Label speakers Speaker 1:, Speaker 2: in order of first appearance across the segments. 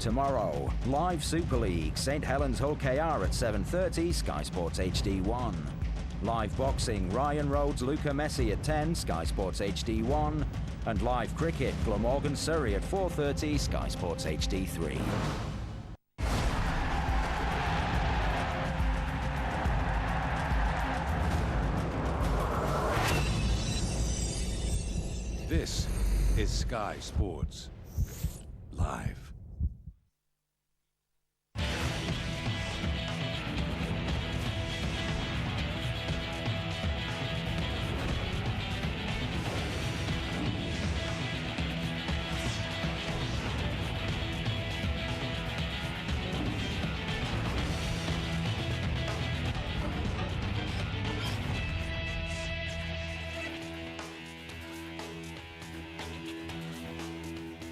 Speaker 1: tomorrow. Live Super League, St Helens Hull KR at 7:30, Sky Sports HD1. Live boxing, Ryan Rhodes, Luca Messi at 10, Sky Sports HD1. And live cricket, Glamorgan Surrey at 4:30, Sky Sports HD3.
Speaker 2: This is Sky Sports Live.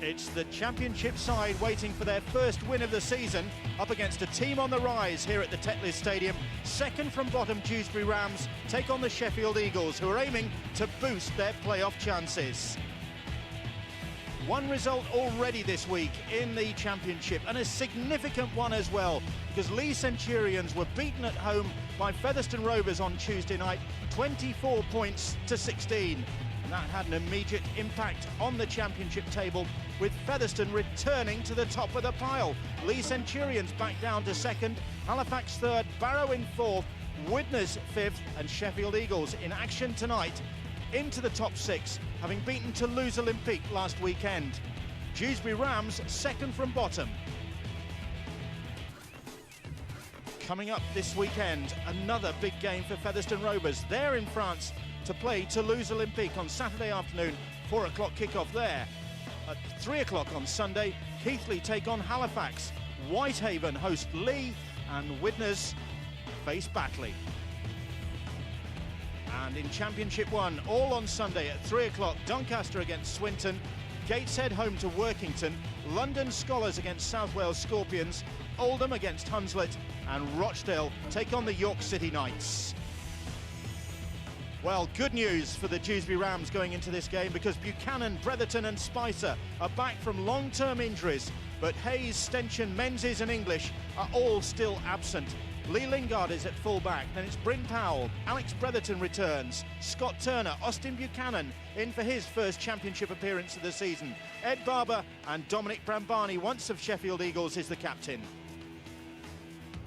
Speaker 3: It's the championship side waiting for their first win of the season, up against a team on the rise here at the Tetley Stadium. Second from bottom Dewsbury Rams take on the Sheffield Eagles, who are aiming to boost their playoff chances. One result already this week in the championship, and a significant one as well, because Leigh Centurions were beaten at home by Featherstone Rovers on Tuesday night, 24 points to 16. And that had an immediate impact on the championship table, with Featherstone returning to the top of the pile. Leigh Centurions back down to second, Halifax third, Barrow in fourth, Widnes fifth, and Sheffield Eagles in action tonight into the top six, having beaten Toulouse Olympique last weekend. Dewsbury Rams second from bottom. Coming up this weekend, another big game for Featherstone Rovers. They're in France to play Toulouse Olympique on Saturday afternoon, 4 o'clock kickoff there. At 3 o'clock on Sunday, Keighley take on Halifax. Whitehaven host Leigh, and Widnes face Batley. And in Championship 1, all on Sunday at 3 o'clock, Doncaster against Swinton, Gateshead home to Workington, London Scholars against South Wales Scorpions, Oldham against Hunslet, and Rochdale take on the York City Knights. Well, good news for the Dewsbury Rams going into this game, because Buchanan, Bretherton and Spicer are back from long-term injuries, but Hayes, Stenchen, Menzies and English are all still absent. Lee Lingard is at full-back, then it's Bryn Powell, Alex Bretherton returns, Scott Turner, Austin Buchanan in for his first championship appearance of the season. Ed Barber and Dominic Brambani, once of Sheffield Eagles, is the captain.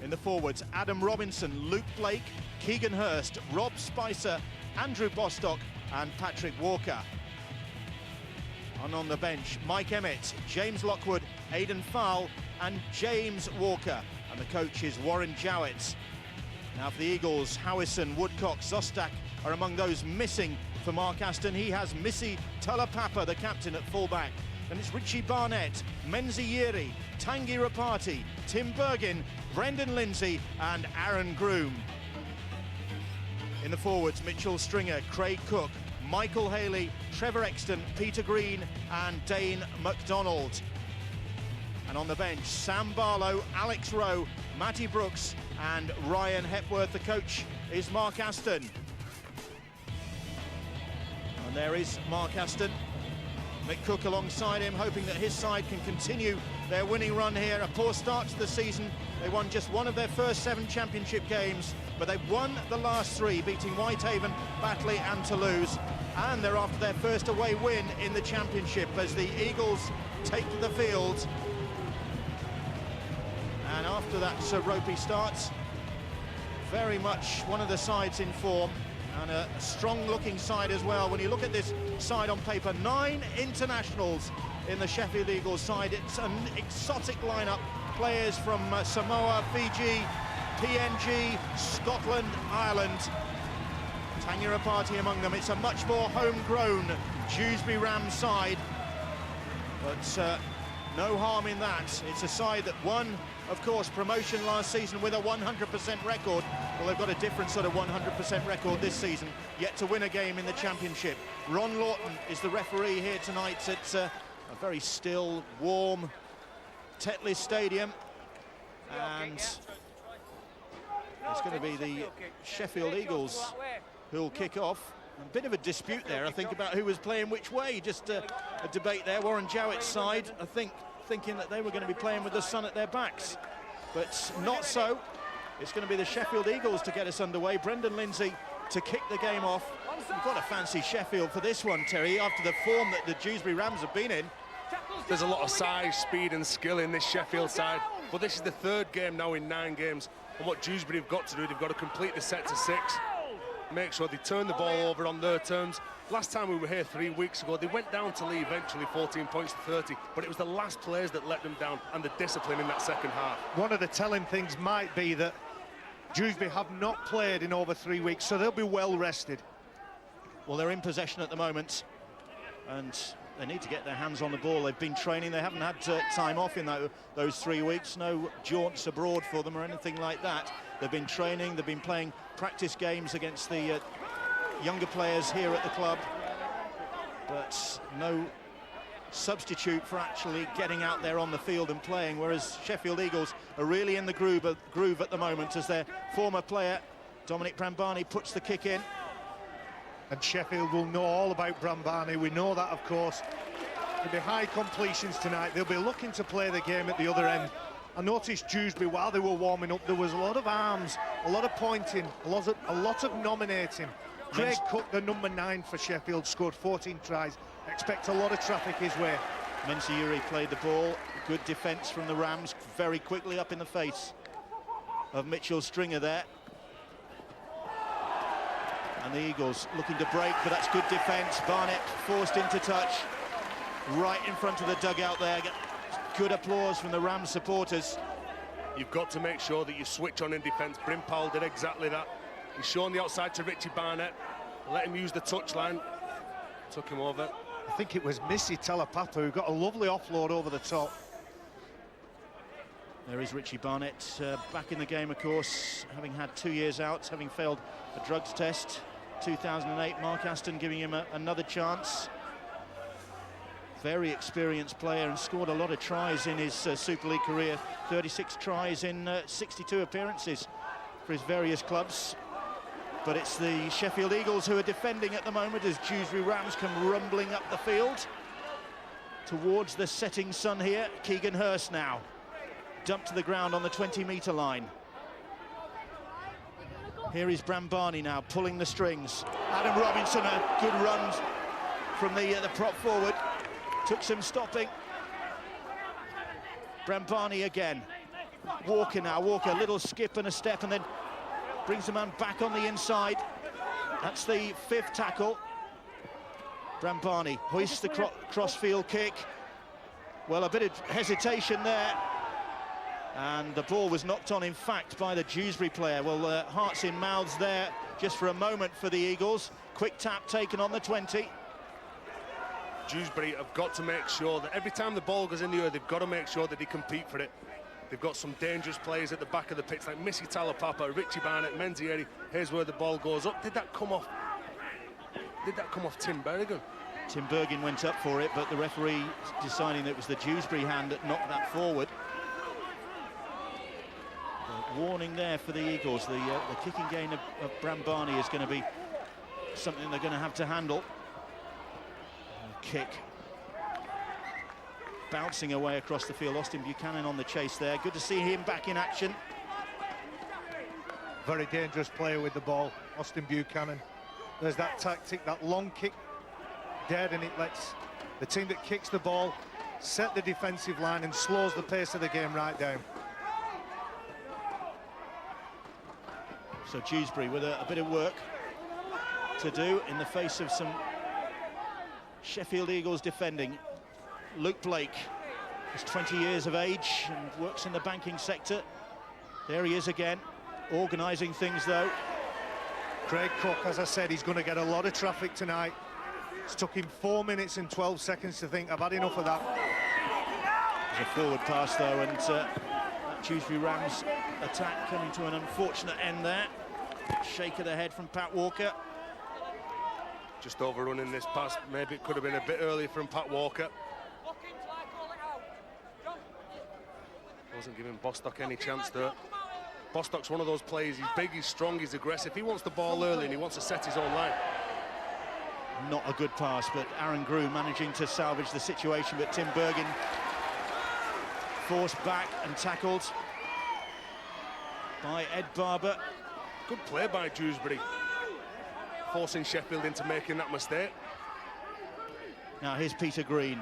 Speaker 3: In the forwards, Adam Robinson, Luke Blake, Keegan Hurst, Rob Spicer, Andrew Bostock and Patrick Walker. And on the bench, Mike Emmett, James Lockwood, Aidan Fowle and James Walker. And the coach is Warren Jowett. Now for the Eagles, Howison, Woodcock, Zostak are among those missing for Mark Aston. He has Missy Tulapapa, the captain, at full-back. And it's Richie Barnett, Menzi Yeri, Tanguy Rapati, Tim Bergin, Brendan Lindsay and Aaron Groom. In the forwards, Mitchell Stringer, Craig Cook, Michael Haley, Trevor Exton, Peter Green and Dane MacDonald. And on the bench, Sam Barlow, Alex Rowe, Matty Brooks and Ryan Hepworth. The coach is Mark Aston. And there is Mark Aston. Mick Cook alongside him, hoping that his side can continue their winning run here. A poor start to the season. They won just one of their first 7 championship games, but they've won the last 3, beating Whitehaven, Batley and Toulouse. And they're after their first away win in the championship as the Eagles take to the field. And after that ropey start, very much one of the sides in form, and a strong-looking side as well. When you look at this side on paper, 9 internationals in the Sheffield Eagles side. It's an exotic lineup. Players from Samoa, Fiji, PNG, Scotland, Ireland. Tanguy Rapati among them. It's a much more homegrown Dewsbury Rams side, but no harm in that. It's a side that won, of course, promotion last season with a 100% record. Well, they've got a different sort of 100% record this season, yet to win a game in the championship. Ron Lawton is the referee here tonight at a very still, warm Tetley Stadium, and it's going to be the Sheffield Eagles who'll kick off. A bit of a dispute there, I think, about who was playing which way. Just a debate there. Warren Jowett's side, I think, thinking that they were going to be playing with the sun at their backs. But not so. It's going to be the Sheffield Eagles to get us underway. Brendan Lindsay to kick the game off. You've got to fancy Sheffield for this one, Terry, after the form that the Dewsbury Rams have been in.
Speaker 4: There's a lot of size, speed and skill in this Sheffield side, but this is the third game now in 9 games, and what Dewsbury have got to do, they've got to complete the set to 6, make sure they turn the ball over on their terms. Last time we were here 3 weeks ago, they went down to lead eventually 14 points to 30, but it was the last players that let them down and the discipline in that second half.
Speaker 5: One of the telling things might be that Dewsbury have not played in over 3 weeks, so they'll be well rested.
Speaker 3: Well, they're in possession at the moment, and they need to get their hands on the ball. They've been training, they haven't had time off in those 3 weeks, no jaunts abroad for them or anything like that. They've been training, they've been playing practice games against the younger players here at the club, but no substitute for actually getting out there on the field and playing, whereas Sheffield Eagles are really in the groove at the moment as their former player, Dominic Brambani, puts the kick in.
Speaker 5: And Sheffield will know all about Brambani. We know that, of course. There'll be high completions tonight. They'll be looking to play the game at the other end. I noticed Dewsbury, while they were warming up, there was a lot of arms, a lot of pointing, a lot of nominating. Craig Cook, the number 9 for Sheffield, scored 14 tries. Expect a lot of traffic his way.
Speaker 3: Menziuri played the ball. Good defence from the Rams, very quickly up in the face of Mitchell Stringer there. And the Eagles looking to break, but that's good defence. Barnett forced into touch, right in front of the dugout there. Good applause from the Rams supporters.
Speaker 4: You've got to make sure that you switch on in defence. Bryn Powell did exactly that. He's shown the outside to Richie Barnett, let him use the touchline, took him over.
Speaker 5: I think it was Missy Talapapa who got a lovely offload over the top.
Speaker 3: There is Richie Barnett back in the game, of course, having had 2 years out, having failed a drugs test. 2008, Mark Aston giving him another chance. Very experienced player and scored a lot of tries in his Super League career. 36 tries in 62 appearances for his various clubs. But it's the Sheffield Eagles who are defending at the moment as Dewsbury Rams come rumbling up the field towards the setting sun here. Keegan Hurst now dumped to the ground on the 20-metre line. Here is Brambani now pulling the strings. Adam Robinson, a good run from the prop forward. Took some stopping. Brambani again. Walker now, Walker, a little skip and a step, and then brings the man back on the inside. That's the 5th tackle. Brambani hoists the crossfield kick. Well, a bit of hesitation there. And the ball was knocked on, in fact, by the Dewsbury player. Well, hearts in mouths there just for a moment for the Eagles. Quick tap taken on the 20.
Speaker 4: Dewsbury have got to make sure that every time the ball goes in the air, they've got to make sure that they compete for it. They've got some dangerous players at the back of the pitch, like Missy Talapapa, Richie Barnett, Menzieri. Here's where the ball goes up. Did that come off Tim Berrigan?
Speaker 3: Tim Bergin went up for it, but the referee deciding that it was the Dewsbury hand that knocked that forward. The warning there for the Eagles. The kicking game of Brambani is going to be something they're going to have to handle. Kick bouncing away across the field. Austin Buchanan on the chase there. Good to see him back in action.
Speaker 5: Very dangerous player with the ball, Austin Buchanan. There's that tactic, that long kick dead, and it lets the team that kicks the ball set the defensive line and slows the pace of the game right down.
Speaker 3: So Dewsbury with a bit of work to do in the face of some Sheffield Eagles defending. Luke Blake is 20 years of age and works in the banking sector. There he is again, organising things though.
Speaker 5: Craig Cook, as I said, he's going to get a lot of traffic tonight. It's took him 4 minutes and 12 seconds to think, I've had enough of that.
Speaker 3: There's a forward pass though, and that Dewsbury Rams attack coming to an unfortunate end there. Shake of the head from Pat Walker.
Speaker 4: Just overrunning this pass. Maybe it could have been a bit earlier from Pat Walker. Wasn't giving Bostock any chance there. Bostock's one of those players, he's big, he's strong, he's aggressive. He wants the ball early and he wants to set his own line.
Speaker 3: Not a good pass, but Aaron Grew managing to salvage the situation, but Tim Bergin forced back and tackled by Ed Barber.
Speaker 4: Good play by Dewsbury, forcing Sheffield into making that mistake.
Speaker 3: Now here's Peter Green.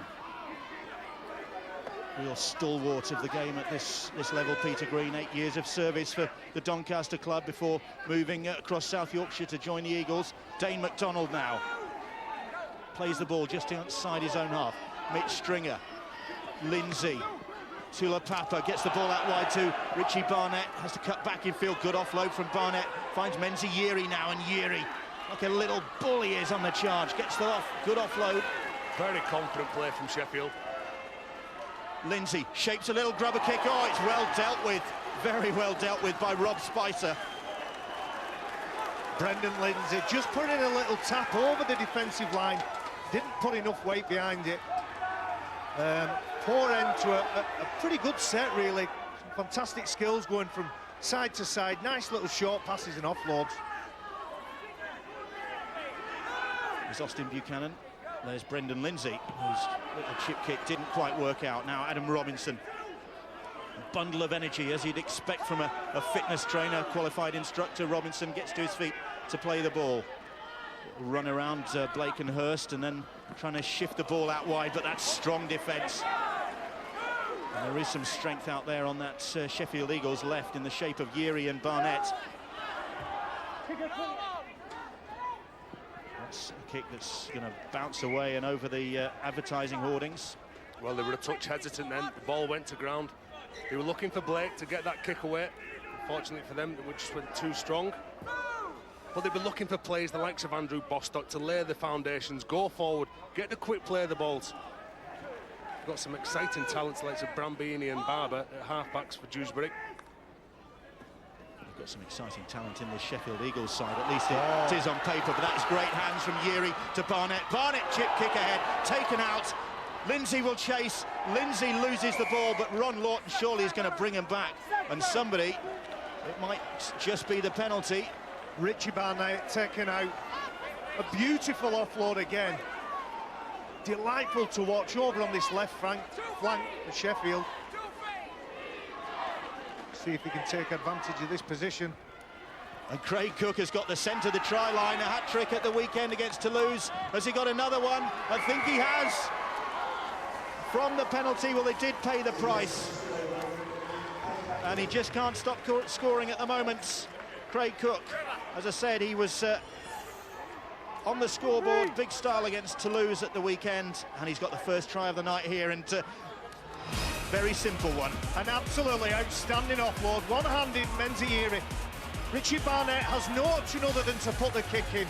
Speaker 3: Real stalwart of the game at this level, Peter Green. 8 years of service for the Doncaster club before moving across South Yorkshire to join the Eagles. Dane McDonald now plays the ball just outside his own half. Mitch Stringer, Lindsay, Tulapapa gets the ball out wide to Richie Barnett, has to cut back in field. Good offload from Barnett, finds Menzi Yeri now, and Yeri, like a little bull he is on the charge, gets the good offload.
Speaker 4: Very confident play from Sheffield.
Speaker 3: Lindsay shapes a little grubber kick. Oh, it's well dealt with, very well dealt with by Rob Spicer.
Speaker 5: Brendan Lindsay just put in a little tap over the defensive line, didn't put enough weight behind it. Poor end to a pretty good set, really. Some fantastic skills going from side to side, nice little short passes and offloads.
Speaker 3: There's Austin Buchanan. There's Brendan Lindsay, whose little chip kick didn't quite work out. Now Adam Robinson. A bundle of energy, as you'd expect from a fitness trainer, qualified instructor. Robinson gets to his feet to play the ball. Run around Blake and Hurst, and then trying to shift the ball out wide, but that's strong defence. And there is some strength out there on that Sheffield Eagles left in the shape of Yeri and Barnett. That's a kick that's going to bounce away and over the advertising hoardings.
Speaker 4: Well, they were a touch hesitant then. The ball went to ground. They were looking for Blake to get that kick away. Unfortunately for them, they just went too strong. But they've been looking for plays, the likes of Andrew Bostock, to lay the foundations, go forward, get the quick play of the balls. We've got some exciting talents like Brambini and Barber at halfbacks for Dewsbury.
Speaker 3: We've got some exciting talent in the Sheffield Eagles side, at least it is on paper, but that's great hands from Yeri to Barnett. Barnett chip kick ahead, taken out. Lindsay will chase, Lindsay loses the ball, but Ron Lawton surely is going to bring him back. And somebody, it might just be the penalty.
Speaker 5: Richie Barnett taken out. A beautiful offload again. Delightful to watch over on this left flank of Sheffield. See if he can take advantage of this position.
Speaker 3: And Craig Cook has got the centre of the try line, a hat-trick at the weekend against Toulouse. Has he got another one? I think he has. From the penalty, well, they did pay the price. And he just can't stop scoring at the moment. Craig Cook, as I said, he was on the scoreboard, big style against Toulouse at the weekend, and he's got the first try of the night here, and very simple one.
Speaker 5: An absolutely outstanding offload, one-handed Menzi Yeri. Richie Barnett has no option other than to put the kick in,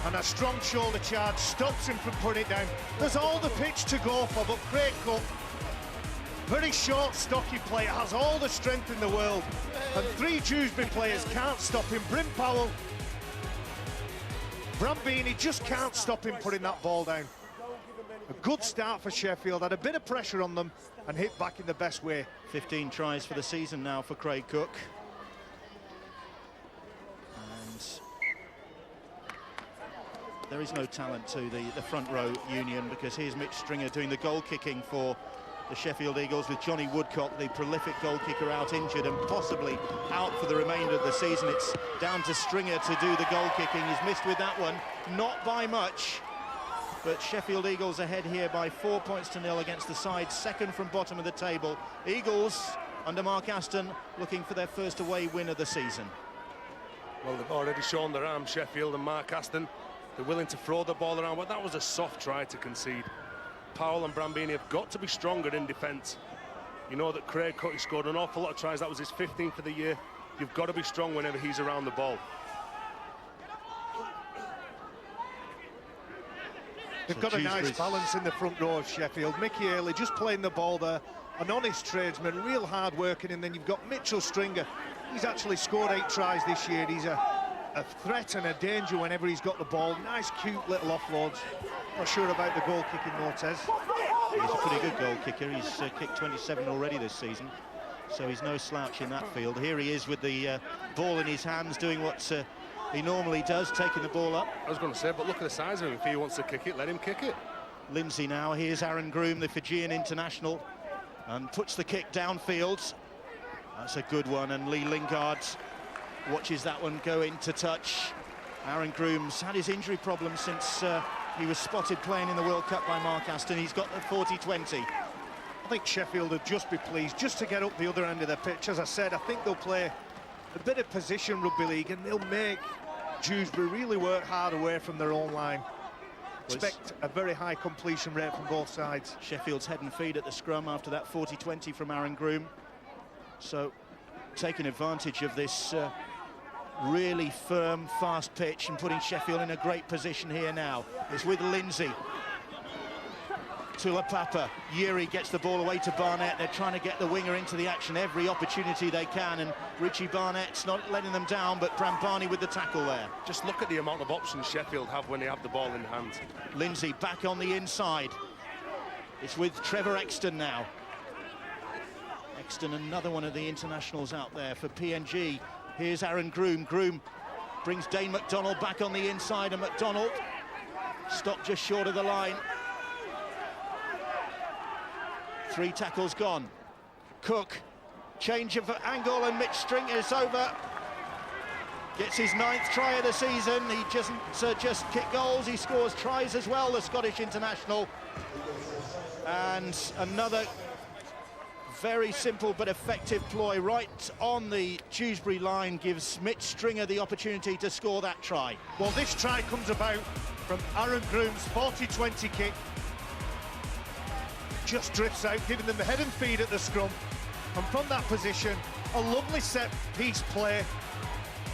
Speaker 5: and a strong shoulder charge stops him from putting it down. There's all the pitch to go for, but Craig Cook, very short, stocky player, has all the strength in the world, and three Dewsbury players can't stop him. Bryn Powell, Brambini just can't stop him putting that ball down. A good start for Sheffield, had a bit of pressure on them and hit back in the best way.
Speaker 3: 15 tries for the season now for Craig Cook. And there is no talent to the front row union, because here's Mitch Stringer doing the goal kicking for the Sheffield Eagles, with Johnny Woodcock, the prolific goal kicker, out injured and possibly out for the remainder of the season. It's down to Stringer to do the goal kicking. He's missed with that one, not by much, but Sheffield Eagles ahead here by 4 points to 0 against the side second from bottom of the table. Eagles under Mark Aston looking for their first away win of the season.
Speaker 4: Well, they've already shown their arm, Sheffield and Mark Aston. They're willing to throw the ball around, but that was a soft try to concede. Powell and Brambini have got to be stronger in defence. You know that Craig Cook scored an awful lot of tries. That was his 15th of the year. You've got to be strong whenever he's around the ball.
Speaker 5: They've got a nice balance in the front row of Sheffield. Mickey Early just playing the ball there. An honest tradesman, real hard working, and then you've got Mitchell Stringer. He's actually scored 8 tries this year. He's a threat and a danger whenever he's got the ball. Nice, cute little offloads. Not sure about the goal kicking, Mortez.
Speaker 3: He's a pretty good goal kicker. He's kicked 27 already this season, so he's no slouch in that field. Here he is with the ball in his hands, doing what he normally does, taking the ball up.
Speaker 4: I was going to say, but look at the size of him. If he wants to kick it, let him kick it.
Speaker 3: Lindsay now. Here's Aaron Groom, the Fijian international. and puts the kick downfield. That's a good one, and Lee Lingard watches that one go into touch. Aaron Groom's had his injury problem since he was spotted playing in the World Cup by Mark Aston. He's got the 40-20.
Speaker 5: I think Sheffield would just be pleased just to get up the other end of the pitch. As I said, I think they'll play a bit of position rugby league, and they'll make Dewsbury really work hard away from their own line. Expect a very high completion rate from both sides.
Speaker 3: Sheffield's head and feet at the scrum after that 40-20 from Aaron Groom. So taking advantage of this really firm, fast pitch and putting Sheffield in a great position here now. It's with Lindsay. Tulapapa. Yuri gets the ball away to Barnett. They're trying to get the winger into the action every opportunity they can, and Richie Barnett's not letting them down, but Brambani with the tackle there.
Speaker 4: Just look at the amount of options Sheffield have when they have the ball in hand.
Speaker 3: Lindsay back on the inside. It's with Trevor Exton now. Exton, another one of the internationals out there for PNG. Here's Aaron Groom. Groom brings Dane McDonald back on the inside, and McDonald stopped just short of the line. 3 tackles gone. Cook, change of angle, and Mitch Stringer's over. Gets his 9th try of the season. He doesn't just kick goals, he scores tries as well, the Scottish international. And another very simple but effective ploy right on the Dewsbury line gives Mitch Stringer the opportunity to score that try.
Speaker 5: Well, this try comes about from Aaron Groom's 40-20 kick. Just drifts out, giving them the head and feet at the scrum. And from that position, a lovely set-piece play.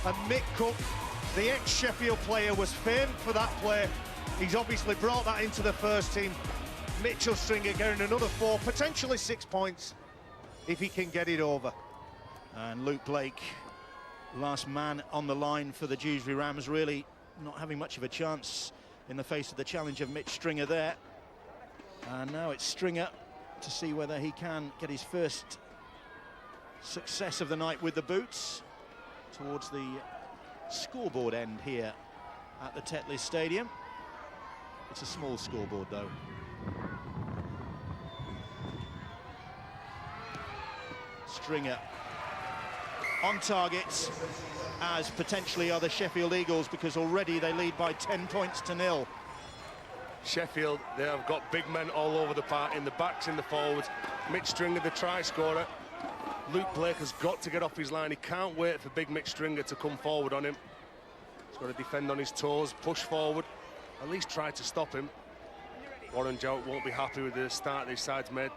Speaker 5: And Mick Cook, the ex-Sheffield player, was famed for that play. He's obviously brought that into the first team. Mitchell Stringer getting another 4, potentially 6 points, if he can get it over.
Speaker 3: And Luke Blake, last man on the line for the Dewsbury Rams, really not having much of a chance in the face of the challenge of Mitch Stringer there. And now it's Stringer to see whether he can get his first success of the night with the boots towards the scoreboard end here at the Tetley Stadium. It's a small scoreboard though. Stringer on target, as potentially are the Sheffield Eagles, because already they lead by 10 points to 0.
Speaker 4: Sheffield, they have got big men all over the park, in the backs, in the forwards. Mitch Stringer, the try scorer. Luke Blake has got to get off his line. He can't wait for big Mitch Stringer to come forward on him. He's got to defend on his toes, push forward, at least try to stop him. Warren Jowett won't be happy with the start this side's made.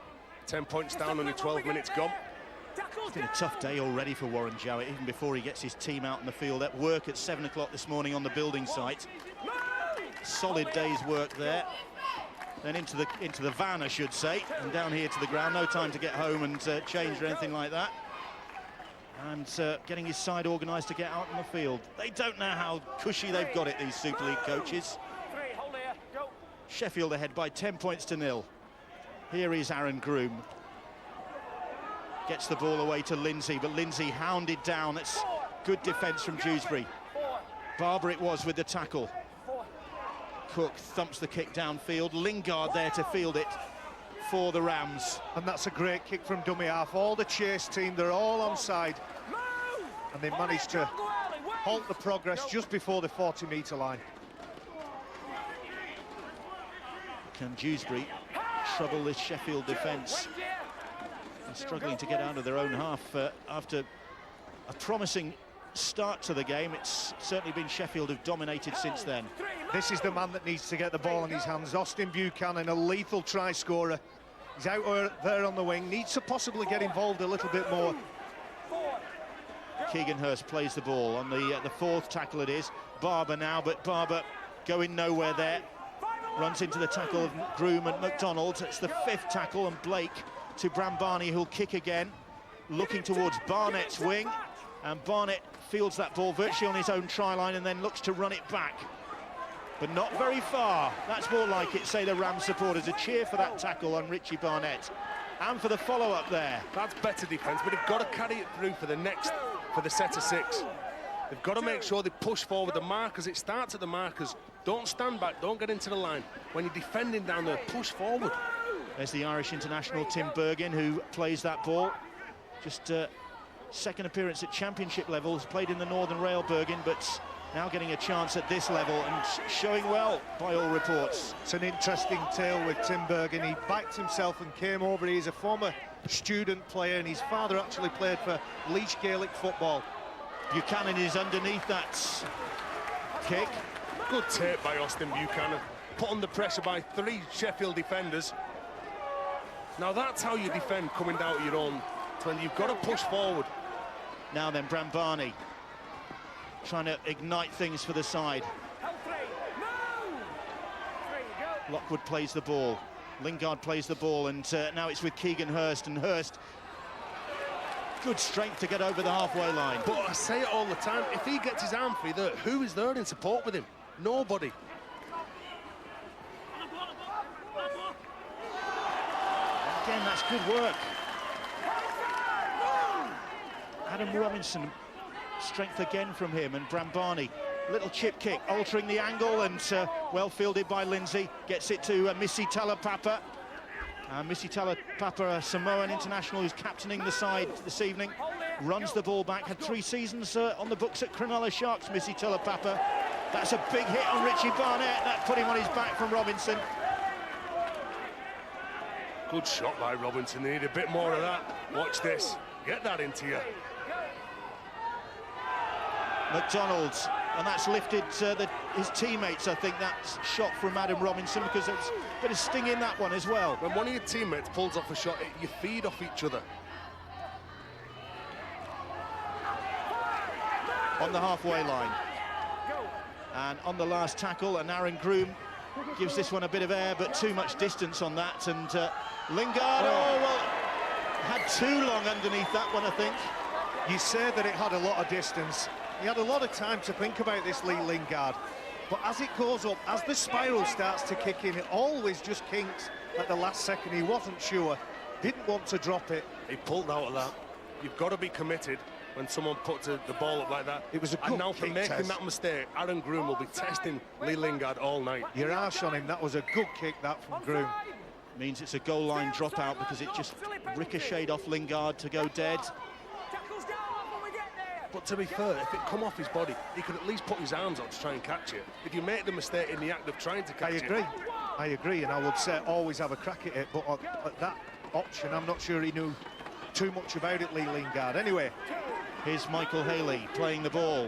Speaker 4: 10 points down, only 12 minutes gone.
Speaker 3: It's been a tough day already for Warren Jowett, even before he gets his team out in the field. At work at 7 o'clock this morning on the building site. Solid day's work there. Then into the van, I should say, and down here to the ground. No time to get home and change or anything like that. And getting his side organised to get out in the field. They don't know how cushy they've got it, these Super League coaches. Sheffield ahead by 10 points to 0. Here is Aaron Groom. Gets the ball away to Lindsay, but Lindsay hounded down. That's good defence from Dewsbury. Barber it was with the tackle. Cook thumps the kick downfield. Lingard there to field it for the Rams.
Speaker 5: And that's a great kick from dummy half. All the chase team, they're all onside. And they managed to halt the progress just before the 40-metre line.
Speaker 3: Can Dewsbury trouble this Sheffield defence? They're struggling to get out of their own half after a promising start to the game. It's certainly been Sheffield who've dominated since then.
Speaker 5: This is the man that needs to get the ball in his hands. Austin Buchanan, a lethal try scorer. He's out there on the wing, needs to possibly get involved a little bit more.
Speaker 3: Keegan Hurst plays the ball on the 4th tackle it is. Barber now, but Barber going nowhere there. Runs into the tackle of Groom and McDonald. It's the 5th tackle, and Blake to Brambani, who'll kick again. Looking towards Barnett's wing, and Barnett fields that ball virtually on his own try line and then looks to run it back. But not very far. That's more like it, say the Rams supporters. A cheer for that tackle on Richie Barnett. And for the follow-up there.
Speaker 4: That's better defence, but they've got to carry it through for the set of 6. They've got to make sure they push forward the markers. It starts at the markers. Don't stand back, don't get into the line. When you're defending down there, push forward.
Speaker 3: There's the Irish international Tim Bergin, who plays that ball. Just second appearance at championship levels, played in the Northern Rail, Bergin, but now getting a chance at this level and showing well by all reports.
Speaker 5: It's an interesting tale with Tim Bergin. He backed himself and came over. He's a former student player, and his father actually played for Laois Gaelic football.
Speaker 3: Buchanan is underneath that kick.
Speaker 4: Good tape by Austin Buchanan. Put under pressure by 3 Sheffield defenders. Now that's how you defend coming down to your own. When you've got to push forward.
Speaker 3: Now then, Brambani trying to ignite things for the side. Lockwood plays the ball. Lingard plays the ball, and now it's with Keegan Hurst, and Hurst, good strength to get over the halfway line.
Speaker 4: But I say it all the time, if he gets his arm free, who is there in support with him? Nobody.
Speaker 3: Again, that's good work. Adam Robinson, strength again from him, and Brambani, little chip kick, altering the angle, and well fielded by Lindsay, gets it to Missy Talapapa. Missy Talapapa, a Samoan international who's captaining the side this evening, runs the ball back, had 3 seasons on the books at Cronulla Sharks, Missy Talapapa. That's a big hit on Richie Barnett, that put him on his back from Robinson.
Speaker 4: Good shot by Robinson, they need a bit more of that. Watch this, get that into you.
Speaker 3: McDonald's, and that's lifted his teammates, I think, that shot from Adam Robinson, because there's a bit of sting in that one as well.
Speaker 4: When one of your teammates pulls off a shot, you feed off each other.
Speaker 3: On the halfway line. And on the last tackle, and Aaron Groom gives this one a bit of air, but too much distance on that, and Lingard, had too long underneath that one, I think.
Speaker 5: You say that it had a lot of distance. He had a lot of time to think about this, Lee Lingard. But as it goes up, as the spiral starts to kick in, it always just kinks at the last second. He wasn't sure, didn't want to drop it.
Speaker 4: He pulled out of that. You've got to be committed when someone puts the ball up like that.
Speaker 5: It was a good
Speaker 4: And now for
Speaker 5: kick,
Speaker 4: making
Speaker 5: Tess.
Speaker 4: that mistake, Aaron Groom will be testing Lee Lingard all night.
Speaker 5: You're harsh on him. That was a good kick, that, from Groom.
Speaker 3: Means it's a goal line dropout because it just ricocheted off Lingard to go dead.
Speaker 4: But to be fair, if it come off his body, he could at least put his arms out to try and catch it. If you make the mistake in the act of trying to catch it...
Speaker 5: I agree, and I would say always have a crack at it, but at that option, I'm not sure he knew too much about it, Lee Lingard. Anyway,
Speaker 3: here's Michael Haley playing the ball.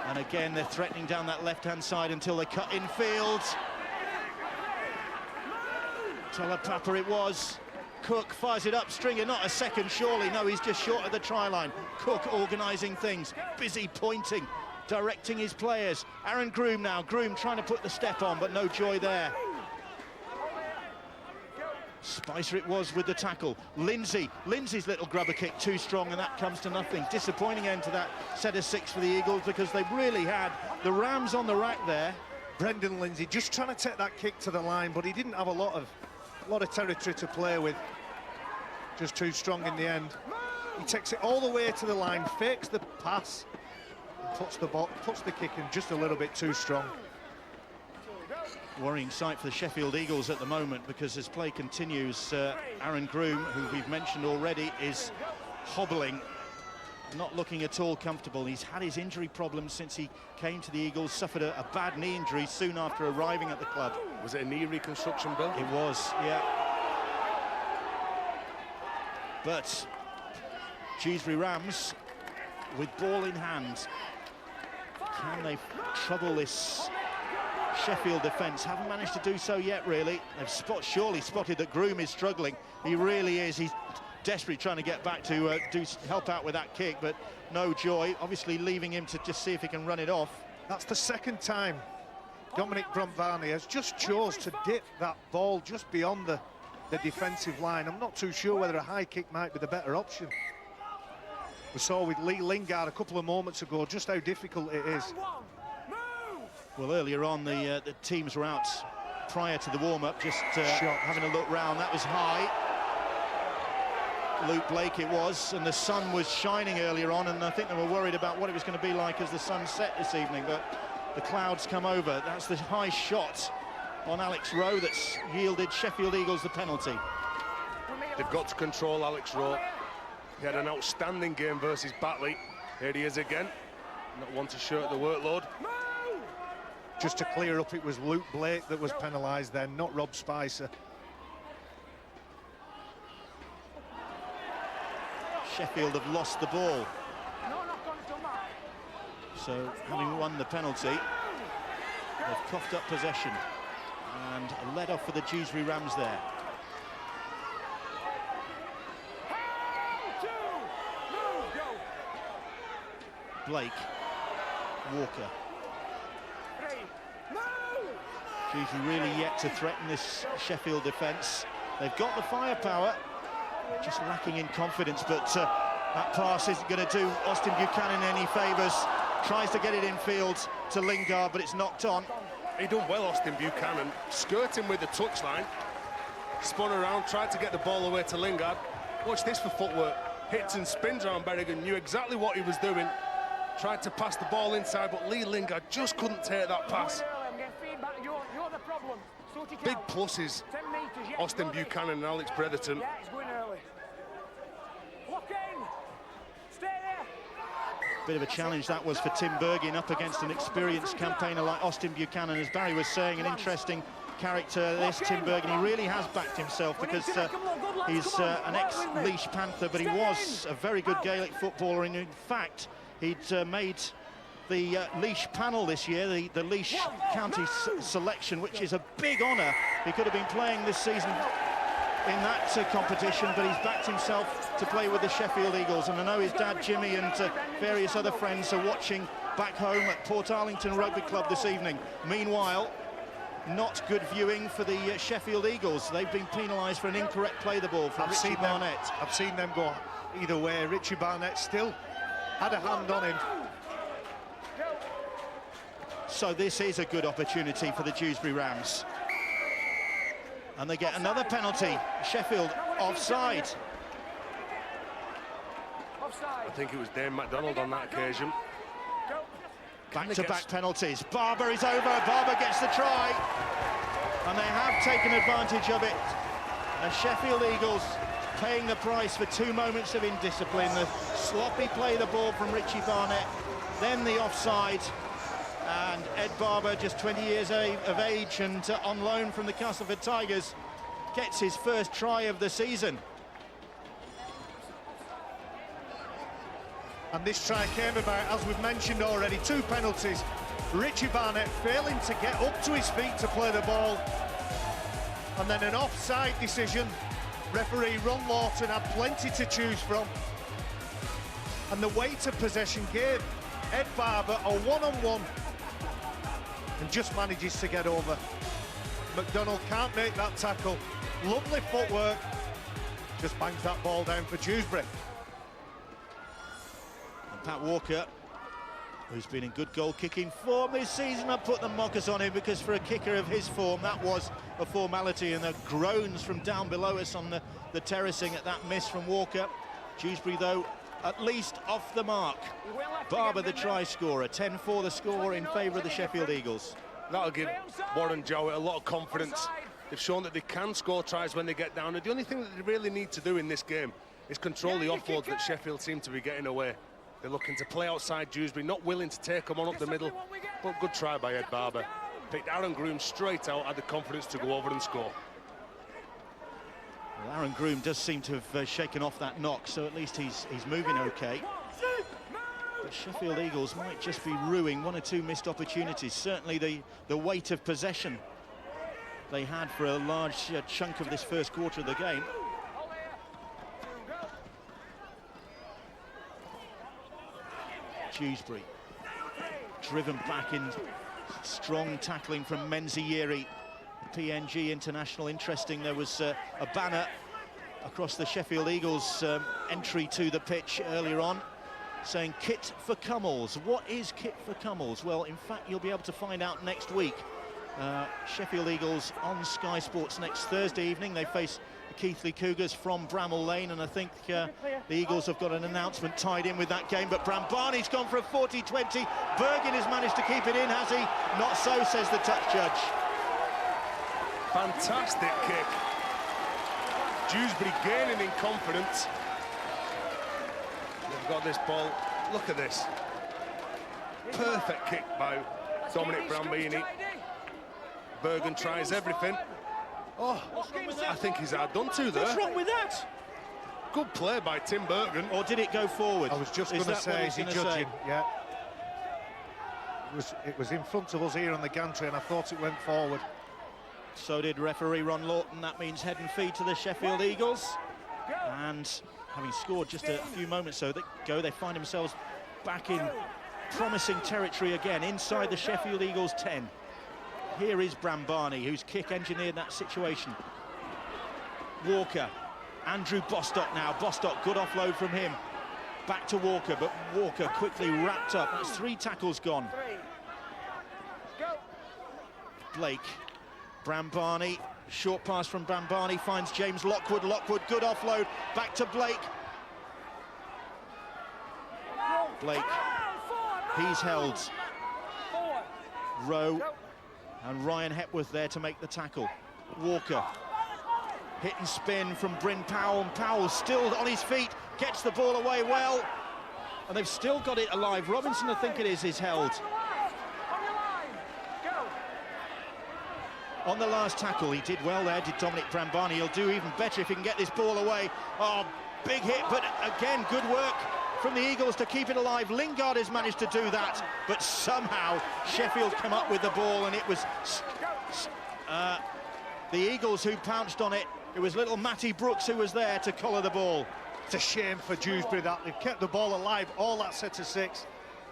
Speaker 3: And again, they're threatening down that left-hand side until they cut infield. Talapapa it was. Cook fires it up, Stringer, not a second surely, no, he's just short of the try line. Cook organising things, busy pointing, directing his players. Aaron Groom now, Groom trying to put the step on, but no joy there. Spicer it was with the tackle. Lindsay's little grubber kick too strong, and that comes to nothing. Disappointing end to that set of 6 for the Eagles, because they really had the Rams on the rack there.
Speaker 5: Brendan Lindsay just trying to take that kick to the line, but he didn't have a lot of territory to play with. Just too strong in the end. He takes it all the way to the line, fakes the pass, and puts the kick in just a little bit too strong.
Speaker 3: Worrying sight for the Sheffield Eagles at the moment, because as play continues, Aaron Groom, who we've mentioned already, is hobbling, not looking at all comfortable. He's had his injury problems since he came to the Eagles, suffered a bad knee injury soon after arriving at the club.
Speaker 4: Was it a knee reconstruction, Bill?
Speaker 3: It was, yeah. But Dewsbury Rams, with ball in hand, can they trouble this Sheffield defence? Haven't managed to do so yet, really. They've surely spotted that Groom is struggling. He really is. He's desperately trying to get back to help out with that kick, but no joy. Obviously leaving him to just see if he can run it off.
Speaker 5: That's the second time Dominic Brambani has just chose to dip that ball just beyond the defensive line. I'm not too sure whether a high kick might be the better option. We saw with Lee Lingard a couple of moments ago just how difficult it is.
Speaker 3: Well, earlier on, the teams were out prior to the warm-up, just having a look round. That was high. Luke Blake it was, and the sun was shining earlier on, and I think they were worried about what it was going to be like as the sun set this evening, but the clouds come over. That's the high shot on Alex Rowe that's yielded Sheffield Eagles the penalty.
Speaker 4: They've got to control Alex Rowe. He had an outstanding game versus Batley. Here he is again. Not one to shirk the workload.
Speaker 5: Just to clear up, it was Luke Blake that was penalised then, not Rob Spicer.
Speaker 3: Sheffield have lost the ball. So, having won the penalty, they've coughed up possession and led off for the Dewsbury Rams there. Blake, Walker. Dewsbury really yet to threaten this Sheffield defence. They've got the firepower, just lacking in confidence, but that pass isn't going to do Austin Buchanan any favours. Tries to get it in field to Lingard, but it's knocked on.
Speaker 4: He done well, Austin Buchanan. Skirting with the touchline. Spun around, tried to get the ball away to Lingard. Watch this for footwork. Hits and spins around Berrigan, knew exactly what he was doing. Tried to pass the ball inside, but Lee Lingard just couldn't take that pass. Big pluses, Austin Buchanan and Alex Bretherton.
Speaker 3: Bit of a challenge that was for Tim Bergin up against an experienced campaigner like Austin Buchanan. As Barry was saying, an interesting character, this Tim Bergin. He really has backed himself because he's an ex-Leash Panther, but he was a very good Gaelic footballer, and in fact, he'd made the Leash panel this year, the Leash County selection, which is a big honour. He could have been playing this season in that competition, but he's backed himself to play with the Sheffield Eagles. And I know his dad Jimmy and various other friends are watching back home at Portarlington Rugby Club this evening. Meanwhile, not good viewing for the Sheffield Eagles. They've been penalised for an incorrect play the ball from Richie Barnett.
Speaker 5: I've seen them go either way. Richie Barnett still had a hand on him.
Speaker 3: So this is a good opportunity for the Dewsbury Rams. And they get another penalty. Sheffield offside.
Speaker 4: I think it was Dane MacDonald on that occasion.
Speaker 3: Back-to-back penalties. Barber is over. Barber gets the try. And they have taken advantage of it. And Sheffield Eagles paying the price for 2 moments of indiscipline. The sloppy play the ball from Richie Barnett. Then the offside. And Ed Barber, just 20 years of age and on loan from the Castleford Tigers, gets his first try of the season.
Speaker 5: And this try came about, as we've mentioned already, 2 penalties. Richie Barnett failing to get up to his feet to play the ball. And then an offside decision. Referee Ron Lawton had plenty to choose from. And the weight of possession gave Ed Barber a one-on-one. And just manages to get over. McDonald can't make that tackle. Lovely footwork. Just bangs that ball down for Dewsbury.
Speaker 3: And Pat Walker, who's been in good goal-kicking form this season, I put the mockers on him because for a kicker of his form, that was a formality, and the groans from down below us on the terracing at that miss from Walker. Dewsbury, though, at least off the mark. Barber the try scorer, 10-4 the score in favour of the Sheffield Eagles.
Speaker 4: That'll give Warren Jowett a lot of confidence. They've shown that they can score tries when they get down, and the only thing that they really need to do in this game is control the offloads that Sheffield seem to be getting away. They're looking to play outside Dewsbury, not willing to take them on up the middle, but good try by Ed Barber. Picked Aaron Groom straight out, had the confidence to go over and score.
Speaker 3: Well, Aaron Groom does seem to have shaken off that knock, so at least he's moving okay. But Sheffield Eagles might just be ruining 1 or 2 missed opportunities. Certainly the weight of possession they had for a large chunk of this first quarter of the game. Dewsbury driven back in strong tackling from Menzieri, PNG international. Interesting, there was a banner across the Sheffield Eagles entry to the pitch earlier on saying kit for Cummels. What is kit for Cummels? Well, in fact, you'll be able to find out next week. Sheffield Eagles on Sky Sports next Thursday evening. They face the Keighley Cougars from Bramall Lane, and I think the Eagles have got an announcement tied in with that game. But Brambani's gone for a 40-20. Bergin has managed to keep it in, has he? Not so, says the touch judge.
Speaker 4: Fantastic kick. Dewsbury gaining in confidence. They've got this ball. Look at this. Perfect kick by Dominic Brambini. Bergen tries everything. Oh, I think he's outdone to there.
Speaker 3: What's wrong with that?
Speaker 4: Good play by Tim Bergen.
Speaker 3: Or did it go forward?
Speaker 5: I was just going to say, is he judging? Yeah. It was in front of us here on the gantry, and I thought it went forward.
Speaker 3: So did referee Ron Lawton. That means head and feet to the Sheffield Eagles. And having scored just a few moments ago, they find themselves back in promising territory again, inside the Sheffield Eagles 10. Here is Brambani, whose kick engineered that situation. Walker, Andrew Bostock now. Bostock, good offload from him. Back to Walker, but Walker quickly wrapped up. That's 3 tackles gone. Blake, Brambani, short pass from Brambani, finds James Lockwood. Lockwood, good offload, back to Blake. Blake, he's held. Rowe and Ryan Hepworth there to make the tackle. Walker, hit and spin from Bryn Powell, and Powell still on his feet, gets the ball away well, and they've still got it alive. Robinson, I think it is held. On the last tackle, he did well there, did Dominic Brambani. He'll do even better if he can get this ball away. Oh, big hit, but again, good work from the Eagles to keep it alive. Lingard has managed to do that, but somehow Sheffield come up with the ball, and it was the Eagles who pounced on it. It was little Matty Brooks who was there to collar the ball.
Speaker 5: It's a shame for Dewsbury that they've kept the ball alive all that set of 6.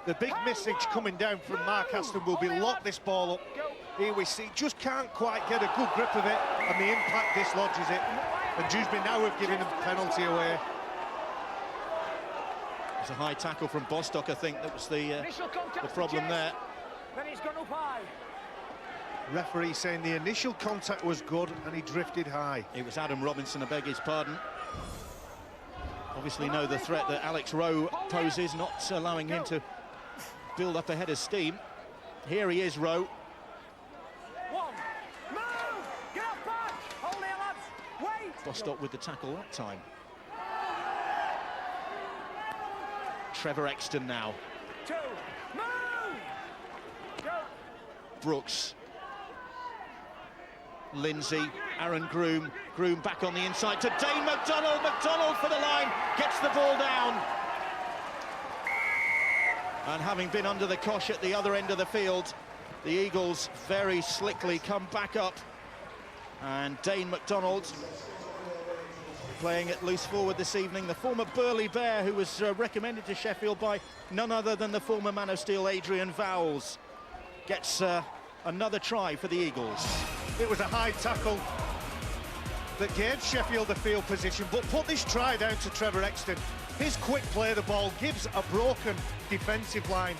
Speaker 5: The big message coming down from Mark Aston will be lock this ball up. Here we see, just can't quite get a good grip of it, and the impact dislodges it. And Dewsbury now have given them penalty away.
Speaker 3: It's a high tackle from Bostock, I think, that was the problem there.
Speaker 6: Then he's gone up high.
Speaker 5: Referee saying the initial contact was good and he drifted high.
Speaker 3: It was Adam Robinson, I beg his pardon. Obviously know the threat that Alex Rowe poses, not allowing him to build up a head of steam. Here he is, Rowe.
Speaker 6: One, move! Get up back! Hold there, lads! Wait!
Speaker 3: Bostock with the tackle that time. Trevor Exton now.
Speaker 6: 2, move! Go!
Speaker 3: Brooks. Lindsay, Aaron Groom. Groom back on the inside to Dane McDonald. McDonald for the line, gets the ball down. And having been under the cosh at the other end of the field, the Eagles very slickly come back up. And Dane McDonald playing at loose forward this evening, the former Burley Bear, who was recommended to Sheffield by none other than the former Man of Steel Adrian Vowles, gets another try for the Eagles.
Speaker 5: It was a high tackle that gave Sheffield the field position, but put this try down to Trevor Exton. His quick play of the ball gives a broken defensive line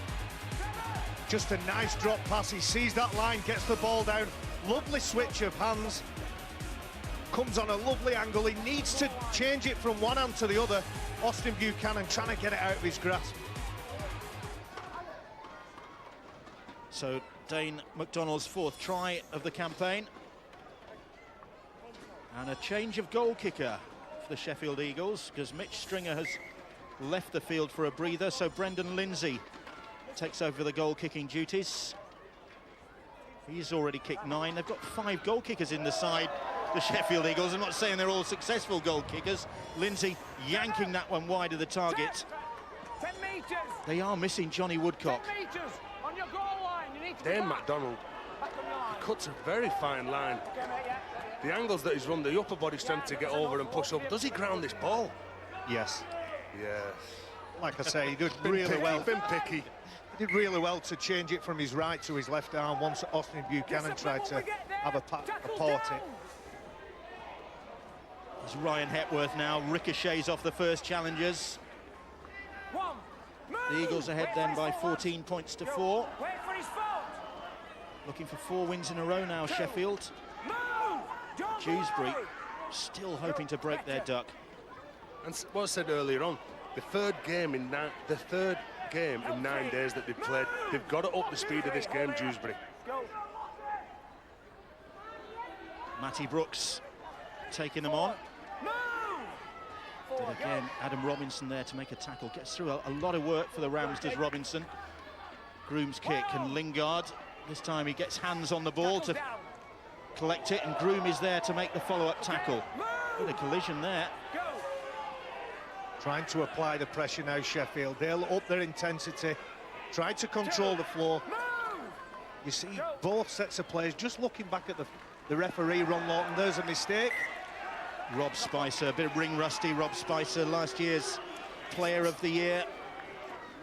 Speaker 5: just a nice drop pass. He sees that line, gets the ball down. Lovely switch of hands. Comes on a lovely angle. He needs to change it from one hand to the other. Austin Buchanan trying to get it out of his grasp.
Speaker 3: So Dane McDonald's 4th try of the campaign. And a change of goal kicker for the Sheffield Eagles, because Mitch Stringer has left the field for a breather, so Brendan Lindsay takes over the goal kicking duties. He's already kicked 9. They've got 5 goal kickers in the side, the Sheffield Eagles. I'm not saying they're all successful goal kickers. Lindsay yanking that one wide of the target.
Speaker 6: 10 metres!
Speaker 3: They are missing Johnny Woodcock.
Speaker 6: 10 metres on your goal line. You need to
Speaker 4: Dane McDonald cuts a very fine line.
Speaker 6: Okay, mate, yeah.
Speaker 4: The angles that he's run, the upper body strength to get over and push up. Does he ground this ball?
Speaker 5: Yes.
Speaker 4: Yes.
Speaker 5: Like I say, he did really well.
Speaker 4: Been picky.
Speaker 5: He did really well to change it from his right to his left arm once Austin Buchanan tried to have a paw at it.
Speaker 3: It's Ryan Hepworth now, ricochets off the first challengers.
Speaker 6: One, move!
Speaker 3: The Eagles ahead then by 14 points to 4.
Speaker 6: Wait for his foot!
Speaker 3: Looking for 4 wins in a row now, Sheffield.
Speaker 6: Move! Don't
Speaker 3: Dewsbury
Speaker 6: worry.
Speaker 3: still hoping to break their duck.
Speaker 4: And what I said earlier on, the third game in 9 days that they've played, they've got to up the speed of this game, Dewsbury.
Speaker 6: Go.
Speaker 3: Matty Brooks taking them on. But again, Adam Robinson there to make a tackle. Gets through a lot of work for the Rams, does Robinson. Groom's kick, and Lingard, this time he gets hands on the ball to collect it, and Groom is there to make the follow-up tackle. Bit of collision there.
Speaker 5: Trying to apply the pressure now, Sheffield. They'll up their intensity, try to control the floor. You see both sets of players just looking back at the referee, Ron Lawton. There's a mistake.
Speaker 3: Rob Spicer, a bit ring rusty. Rob Spicer, last year's Player of the Year.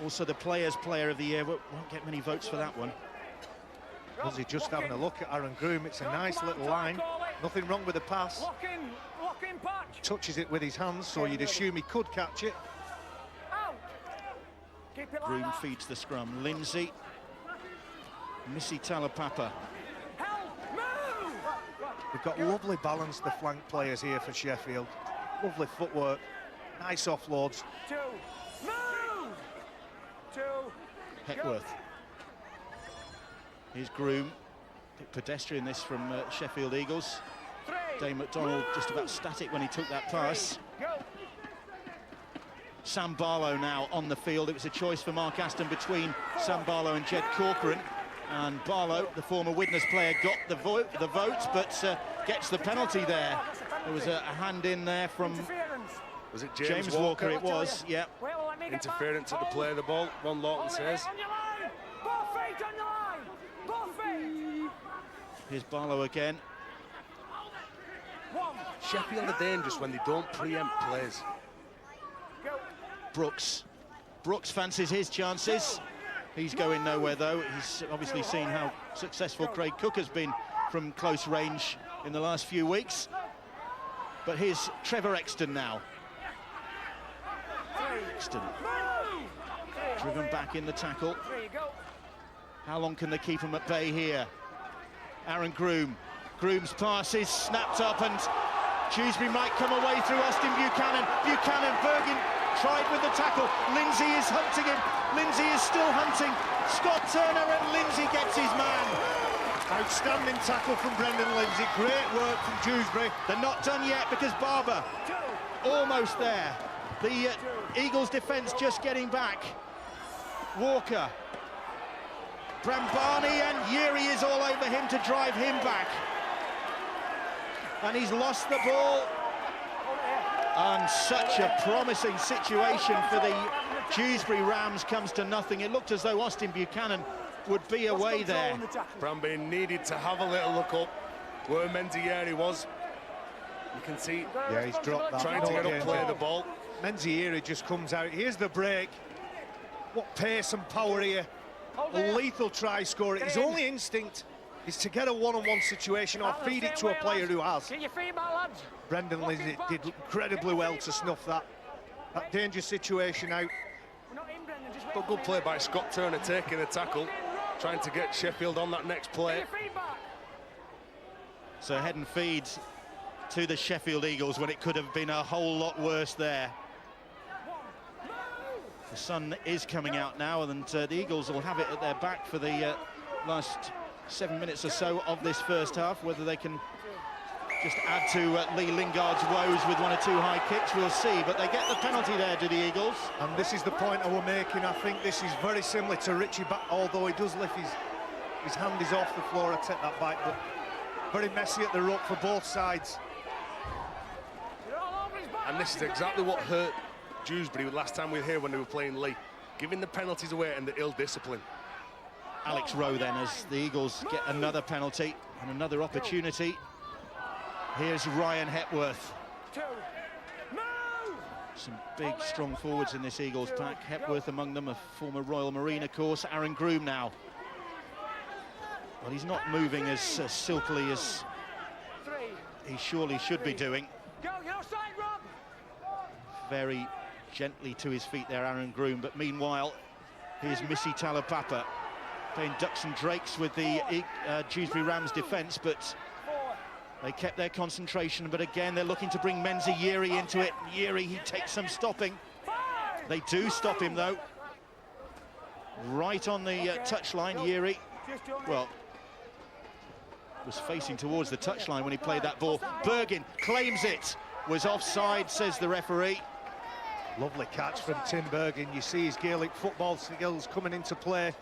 Speaker 3: Also the Players' Player of the Year. Won't get many votes for that one.
Speaker 5: Was he just having a look at Aaron Groom? It's a nice little line. Nothing wrong with the pass. Touches it with his hands, so you'd assume he could catch it.
Speaker 3: Groom feeds the scrum. Lindsay. Missy Talapapa.
Speaker 5: They've got lovely balance, the flank players here for Sheffield. Lovely footwork, nice offloads.
Speaker 3: Hepworth. Here's Groom. Bit pedestrian this from Sheffield Eagles. Dane McDonald just about static when he took that pass. Sam Barlow now on the field. It was a choice for Mark Aston between Sam Barlow and Jed Corcoran. And Barlow, the former Widnes player, got the vote, but gets the penalty there. There was a hand in there from...
Speaker 4: Was it
Speaker 3: James Walker? It was, yeah.
Speaker 4: Interference at the play of the ball, Ron Lawton says.
Speaker 3: Here's Barlow again.
Speaker 4: Sheffield are dangerous when they don't preempt plays.
Speaker 3: Brooks fancies his chances. He's going nowhere though. He's obviously seen how successful Craig Cook has been from close range in the last few weeks. But here's Trevor Exton now. Exton driven back in the tackle. How long can they keep him at bay here? Aaron Groom. Groom's pass is snapped up, and Dewsbury might come away through Austin Buchanan. Bergin tried with the tackle. Lindsay is hunting him. Lindsay is still hunting. Scott Turner, and Lindsay gets his man.
Speaker 5: Outstanding tackle from Brendan Lindsay. Great work from Dewsbury.
Speaker 3: They're not done yet because Barber almost there. The Eagles defence just getting back. Walker. Brambani, and Yuri is all over him to drive him back. And he's lost the ball. And such a promising situation for the Dewsbury Rams comes to nothing. It looked as though Austin Buchanan would be away there.
Speaker 4: Brambani needed to have a little look up where Menzieri was. You can see.
Speaker 5: Yeah, he's dropped that.
Speaker 4: Trying to get up, play the ball.
Speaker 5: Menzieri just comes out. Here's the break. What pace and power here. A lethal try scorer. His only instinct is to get a one-on-one situation or feed it to a player who has. Brendan Lindsay did incredibly well to snuff that dangerous situation out.
Speaker 4: But good play by Scott Turner taking the tackle, trying to get Sheffield on that next play.
Speaker 3: So head and feed to the Sheffield Eagles when it could have been a whole lot worse there. The sun is coming out now, and the Eagles will have it at their back for the last 7 minutes or so of this first half. Whether they can just add to Lee Lingard's woes with one or two high kicks, we'll see. But they get the penalty there to the Eagles.
Speaker 5: And this is the point I was making. I think this is very similar to Richie, although he does lift his hand is off the floor. I take that back, but very messy at the ruck for both sides.
Speaker 4: And this is exactly what hurt Dewsbury last time we were here when they were playing Lee, giving the penalties away and the ill discipline.
Speaker 3: Alex Rowe then, as the Eagles get another penalty and another opportunity. Here's Ryan Hepworth. Some big, strong forwards in this Eagles pack. Hepworth among them, a former Royal Marine, of course. Aaron Groom now. Well, he's not moving as silkily as he surely should be doing. Very gently to his feet there, Aaron Groom. But meanwhile, here's Missy Talapapa playing ducks and drakes with the Dewsbury Rams defence, but they kept their concentration. But again, they're looking to bring Menzieri into it. Yuri, he takes some stopping. They do stop him, though. Right on the touchline, Yuri. Well, was facing towards the touchline when he played that ball. Bergin claims it was offside, says the referee.
Speaker 5: Lovely catch from Tim Bergin. You see his Gaelic football skills coming into play.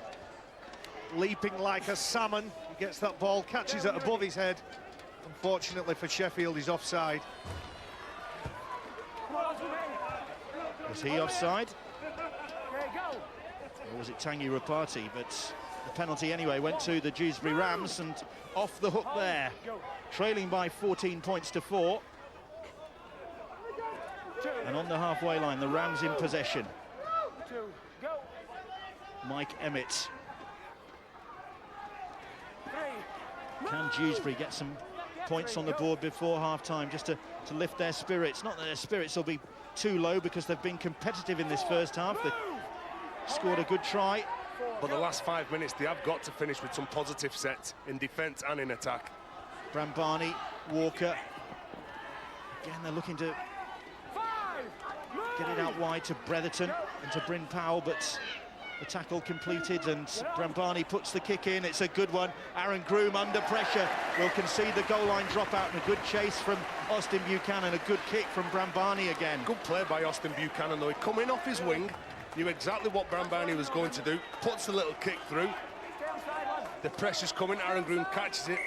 Speaker 5: Leaping like a salmon. He gets that ball, catches it above his head. Unfortunately for Sheffield, he's offside.
Speaker 3: Was he offside? Or was it Tanguy Rapati? But the penalty anyway went to the Dewsbury Rams, and off the hook there. Trailing by 14 points to 4. And on the halfway line, the Rams in possession. Mike Emmett. Can Dewsbury get some points on the board before half-time just to lift their spirits? Not that their spirits will be too low because they've been competitive in this first half. They scored a good try.
Speaker 4: But the last 5 minutes, they have got to finish with some positive sets in defence and in attack.
Speaker 3: Brambani, Walker. Again, they're looking to get it out wide to Bretherton and to Bryn Powell, but the tackle completed and Brambani puts the kick in. It's a good one. Aaron Groom under pressure will concede the goal line dropout, and a good chase from Austin Buchanan. A good kick from Brambani again.
Speaker 4: Good play by Austin Buchanan, though. He come in off his wing, knew exactly what Brambani was going to do, puts the little kick through. The pressure's coming, Aaron Groom catches it.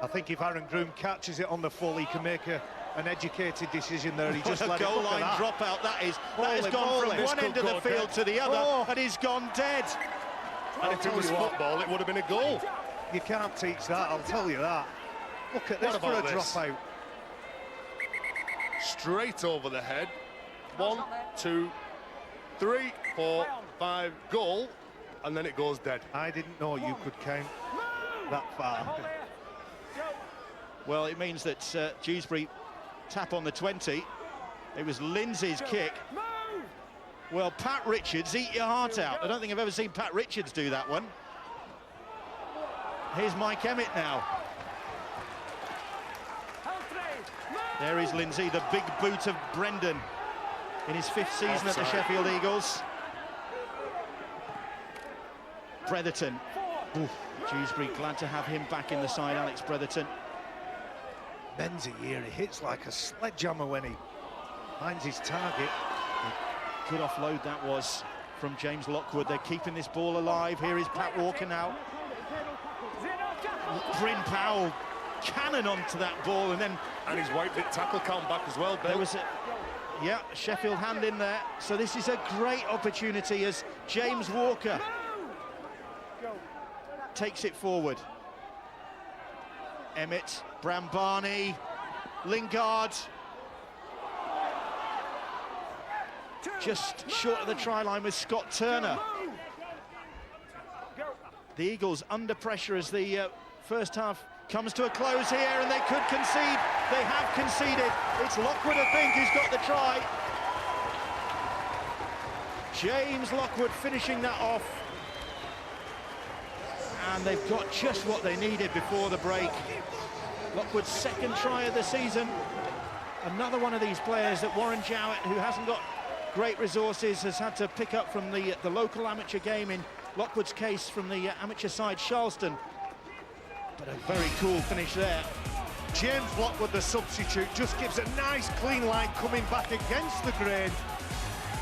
Speaker 5: I think if Aaron Groom catches it on the full, he can make an educated decision there. He just let it
Speaker 3: goal line dropout. That has gone from one end of the field to the other, and he's gone dead.
Speaker 4: And if it was football, it would have been a goal.
Speaker 5: You can't teach that, I'll tell you that. Look at this for a dropout.
Speaker 4: Straight over the head. 1, 2, 3, 4, 5, goal, and then it goes dead.
Speaker 5: I didn't know you could count that far.
Speaker 3: Well, it means that Dewsbury tap on the 20. It was Lindsay's kick. Well, Pat Richards, eat your heart out. I don't think I've ever seen Pat Richards do that one. Here's Mike Emmett now. There is Lindsay, the big boot of Brendan in his 5th season at the Sheffield Eagles. Bretherton. Dewsbury glad to have him back in the side, Alex Bretherton.
Speaker 5: Menzies here, he hits like a sledgehammer when he finds his target.
Speaker 3: Good offload that was from James Lockwood. They're keeping this ball alive. Here is Pat Walker now. Bryn Powell cannon onto that ball, and
Speaker 4: he's wiped it. Tackle count back as well, Bill.
Speaker 3: There was a Sheffield hand in there. So this is a great opportunity as James Walker takes it forward. Emmett, Brambani, Lingard. Just short of the try line with Scott Turner. The Eagles under pressure as the first half comes to a close here, and they could concede. They have conceded. It's Lockwood, I think, who's got the try. James Lockwood finishing that off. And they've got just what they needed before the break. Lockwood's 2nd try of the season. Another one of these players that Warren Jowett, who hasn't got great resources, has had to pick up from the local amateur game, in Lockwood's case from the amateur side Charleston. But a very cool finish there.
Speaker 5: James Lockwood, the substitute, just gives a nice clean line coming back against the grain.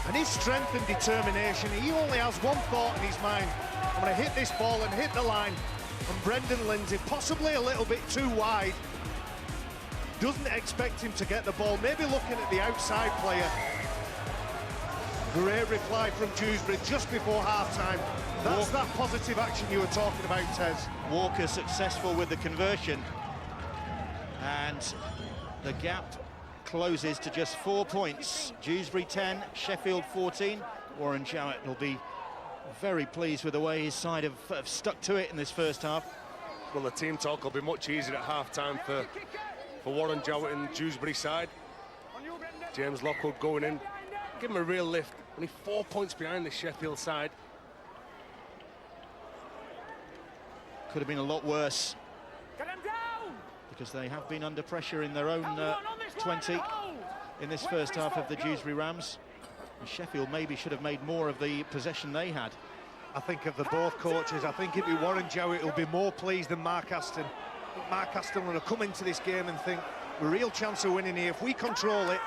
Speaker 5: And his strength and determination, he only has one thought in his mind: I'm going to hit this ball and hit the line. And Brendan Lindsay, possibly a little bit too wide, doesn't expect him to get the ball, maybe looking at the outside player. Great reply from Dewsbury just before half-time. That's that positive action you were talking about, Tez.
Speaker 3: Walker successful with the conversion. And the gap closes to just 4 points. Dewsbury 10, Sheffield 14. Warren Jowett will be very pleased with the way his side have stuck to it in this first half.
Speaker 4: Well, the team talk will be much easier at half-time for Warren Jowett and Dewsbury side. James Lockwood going in, give him a real lift. Only 4 points behind the Sheffield side.
Speaker 3: Could have been a lot worse, because they have been under pressure in their own 20 in this first half of the Dewsbury Rams. And Sheffield maybe should have made more of the possession they had.
Speaker 5: I think, of the both coaches. I think it'd be Warren Jowett who'll be more pleased than Mark Aston. I think Mark Aston will come into this game and think, a real chance of winning here if we control it.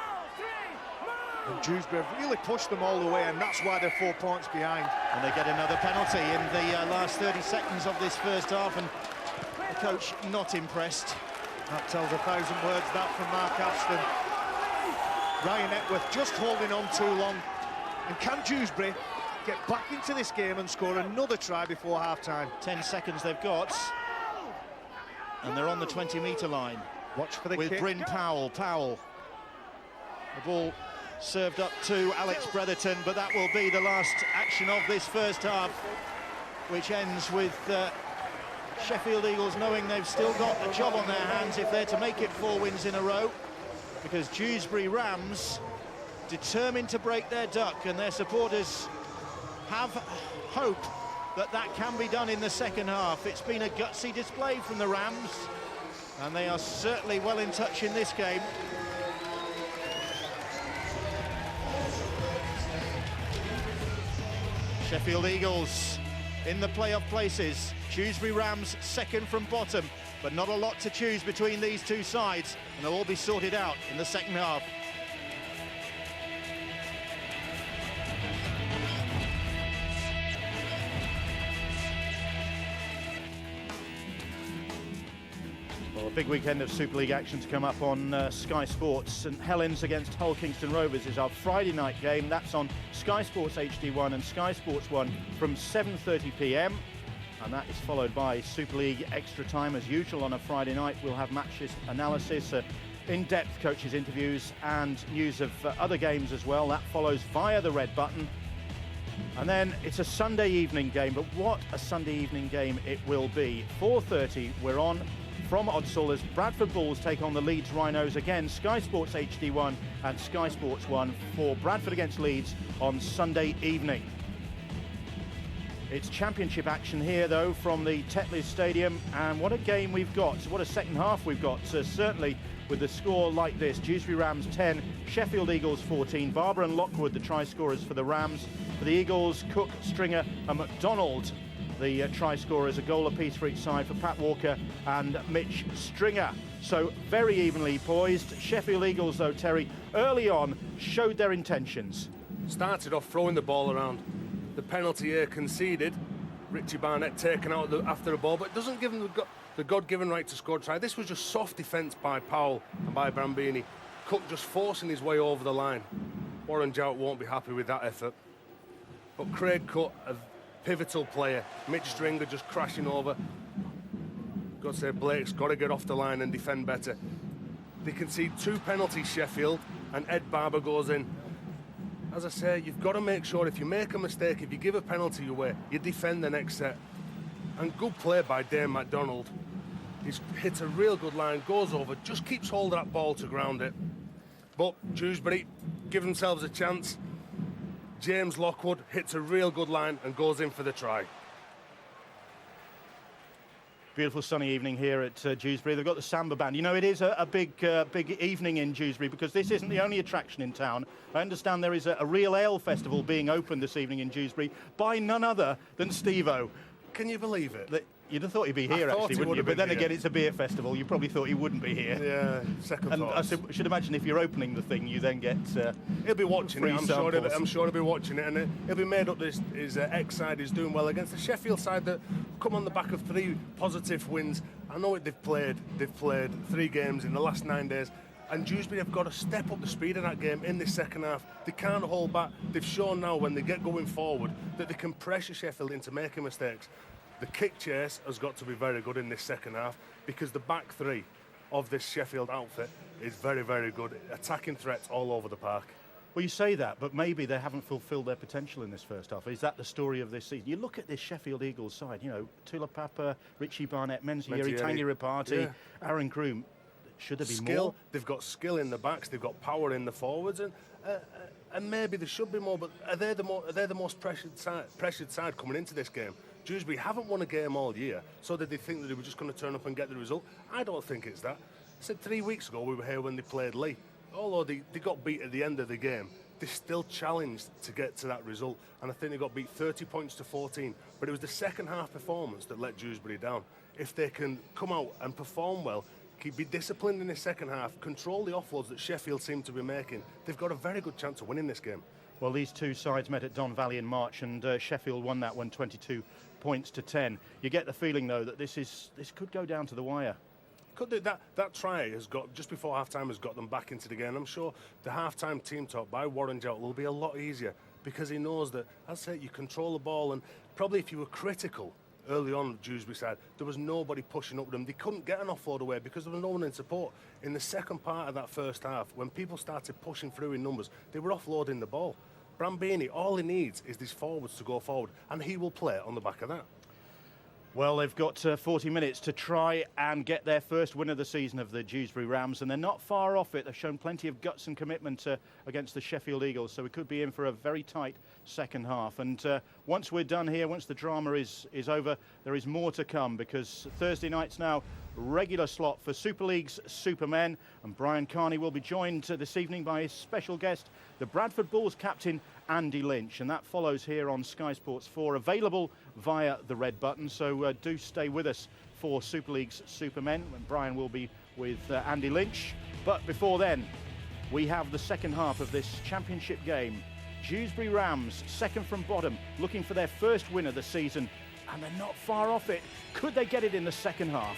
Speaker 5: And Dewsbury have really pushed them all the way, and that's why they're 4 points behind.
Speaker 3: And they get another penalty in the last 30 seconds of this first half, and the coach not impressed.
Speaker 5: That tells 1,000 words, that from Mark Aston. Ryan Epworth just holding on too long. And can Dewsbury get back into this game and score another try before half-time?
Speaker 3: 10 seconds they've got. And they're on the 20-metre line.
Speaker 5: Watch for the
Speaker 3: with
Speaker 5: kick.
Speaker 3: Bryn Powell. The ball served up to Alex Bretherton, but that will be the last action of this first half, which ends with Sheffield Eagles knowing they've still got a job on their hands if they're to make it 4 wins in a row, because Dewsbury Rams determined to break their duck, and their supporters have hope that that can be done in the second half. It's been a gutsy display from the Rams, and they are certainly well in touch in this game. Sheffield Eagles in the playoff places. Dewsbury Rams second from bottom, but not a lot to choose between these two sides, and they'll all be sorted out in the second half. Well, a big weekend of Super League action to come up on Sky Sports. St Helens against Hull Kingston Rovers is our Friday night game. That's on Sky Sports HD1 and Sky Sports 1 from 7:30 p.m. And that is followed by Super League extra time as usual on a Friday night. We'll have matches analysis, in-depth coaches interviews and news of other games as well. That follows via the red button. And then it's a Sunday evening game, but what a Sunday evening game it will be. 4:30 we're on from Odsall as Bradford Bulls take on the Leeds Rhinos. Again, Sky Sports HD1 and Sky Sports 1 for Bradford against Leeds on Sunday evening. It's championship action here, though, from the Tetley Stadium, and what a game we've got. What a second half we've got. Certainly with the score like this, Dewsbury Rams 10, Sheffield Eagles 14. Barber and Lockwood, the try scorers for the Rams. For the Eagles, Cook, Stringer and McDonald, the try scorers, a goal apiece for each side for Pat Walker and Mitch Stringer. So very evenly poised. Sheffield Eagles, though, Terry, early on showed their intentions.
Speaker 4: Started off throwing the ball around. The penalty here conceded. Richie Barnett taken out after the ball, but it doesn't give them the God-given right to score a try. This was just soft defence by Powell and by Brambini. Cook just forcing his way over the line. Warren Jowett won't be happy with that effort. But Craig Cook, a pivotal player. Mitch Stringer just crashing over. Got to say, Blake's got to get off the line and defend better. They concede 2 penalties, Sheffield, and Ed Barber goes in. As I say, you've got to make sure if you make a mistake, if you give a penalty away, you defend the next set. And good play by Dane MacDonald. He's hit a real good line, goes over, just keeps holding that ball to ground it. But Dewsbury give themselves a chance. James Lockwood hits a real good line and goes in for the try.
Speaker 3: Beautiful sunny evening here at Dewsbury. They've got the Samba Band. You know, it is a big evening in Dewsbury because this isn't the only attraction in town. I understand there is a real ale festival being opened this evening in Dewsbury by none other than Steve-O.
Speaker 4: Can you believe it?
Speaker 3: You'd have thought he'd be here, actually, wouldn't you? But then again, it's a beer festival. You probably thought he wouldn't be here.
Speaker 4: Yeah, second
Speaker 3: and
Speaker 4: thoughts.
Speaker 3: I should imagine if you're opening the thing, you then get
Speaker 4: he'll be watching it. I'm sure he'll be watching it, and he'll be made up. His ex-side is doing well against the Sheffield side that come on the back of 3 positive wins. I know they've played 3 games in the last 9 days. And Dewsbury have got to step up the speed of that game in this second half. They can't hold back. They've shown now when they get going forward that they can pressure Sheffield into making mistakes. The kick chase has got to be very good in this second half because the back 3 of this Sheffield outfit is very, very good. Attacking threats all over the park.
Speaker 3: Well, you say that, but maybe they haven't fulfilled their potential in this first half. Is that the story of this season? You look at this Sheffield Eagles side, you know, Tula Papa, Richie Barnett, Menzieri, Tanya Rapati, Aaron Groom. Should there be more?
Speaker 4: They've got skill in the backs, they've got power in the forwards, and maybe there should be more, but are they the most pressured side coming into this game? Dewsbury haven't won a game all year, so did they think that they were just going to turn up and get the result? I don't think it's that. I said 3 weeks ago we were here when they played Lee. Although they got beat at the end of the game, they still challenged to get to that result, and I think they got beat 30 points to 14. But it was the second half performance that let Dewsbury down. If they can come out and perform well, be disciplined in the second half, control the offloads that Sheffield seem to be making, they've got a very good chance of winning this game.
Speaker 3: Well, these two sides met at Don Valley in March, and Sheffield won that one 22 points to 10. You get the feeling, though, that this could go down to the wire.
Speaker 4: Could do that. That try has got just before half-time has got them back into the game. I'm sure the half-time team talk by Warren Jowett will be a lot easier, because he knows that, as I say, you control the ball, and probably if you were critical early on, Dewsbury side, there was nobody pushing up them. They couldn't get an offload away because there was no one in support. In the second part of that first half, when people started pushing through in numbers, they were offloading the ball. Brambini, all he needs is these forwards to go forward, and he will play on the back of that.
Speaker 3: Well, they've got 40 minutes to try and get their first win of the season of the Dewsbury Rams, and they're not far off it. They've shown plenty of guts and commitment against the Sheffield Eagles, so we could be in for a very tight second half. And once we're done here, once the drama is over, there is more to come, because Thursday night's now regular slot for Super League's Supermen, and Brian Carney will be joined this evening by his special guest, the Bradford Bulls captain Andy Lynch, and that follows here on Sky Sports 4, available via the red button. So do stay with us for Super League's Supermen, when Brian will be with Andy Lynch. But before then, we have the second half of this championship game. Dewsbury Rams, second from bottom, looking for their first win of the season, and they're not far off it. Could they get it in the second half?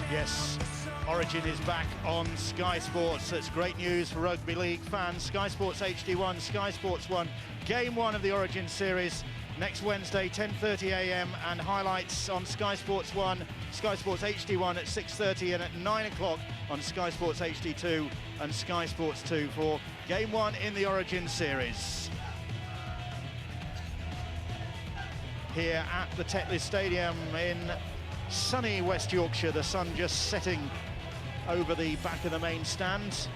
Speaker 3: Yes, Origin is back on Sky Sports. That's great news for rugby league fans. Sky Sports HD1, Sky Sports 1, Game 1 of the Origin series next Wednesday, 10:30 a.m, and highlights on Sky Sports 1, Sky Sports HD1 at 6:30, and at 9 o'clock on Sky Sports HD2 and Sky Sports 2 for Game 1 in the Origin series. Here at the Tetley Stadium in sunny West Yorkshire, the sun just setting over the back of the main stand,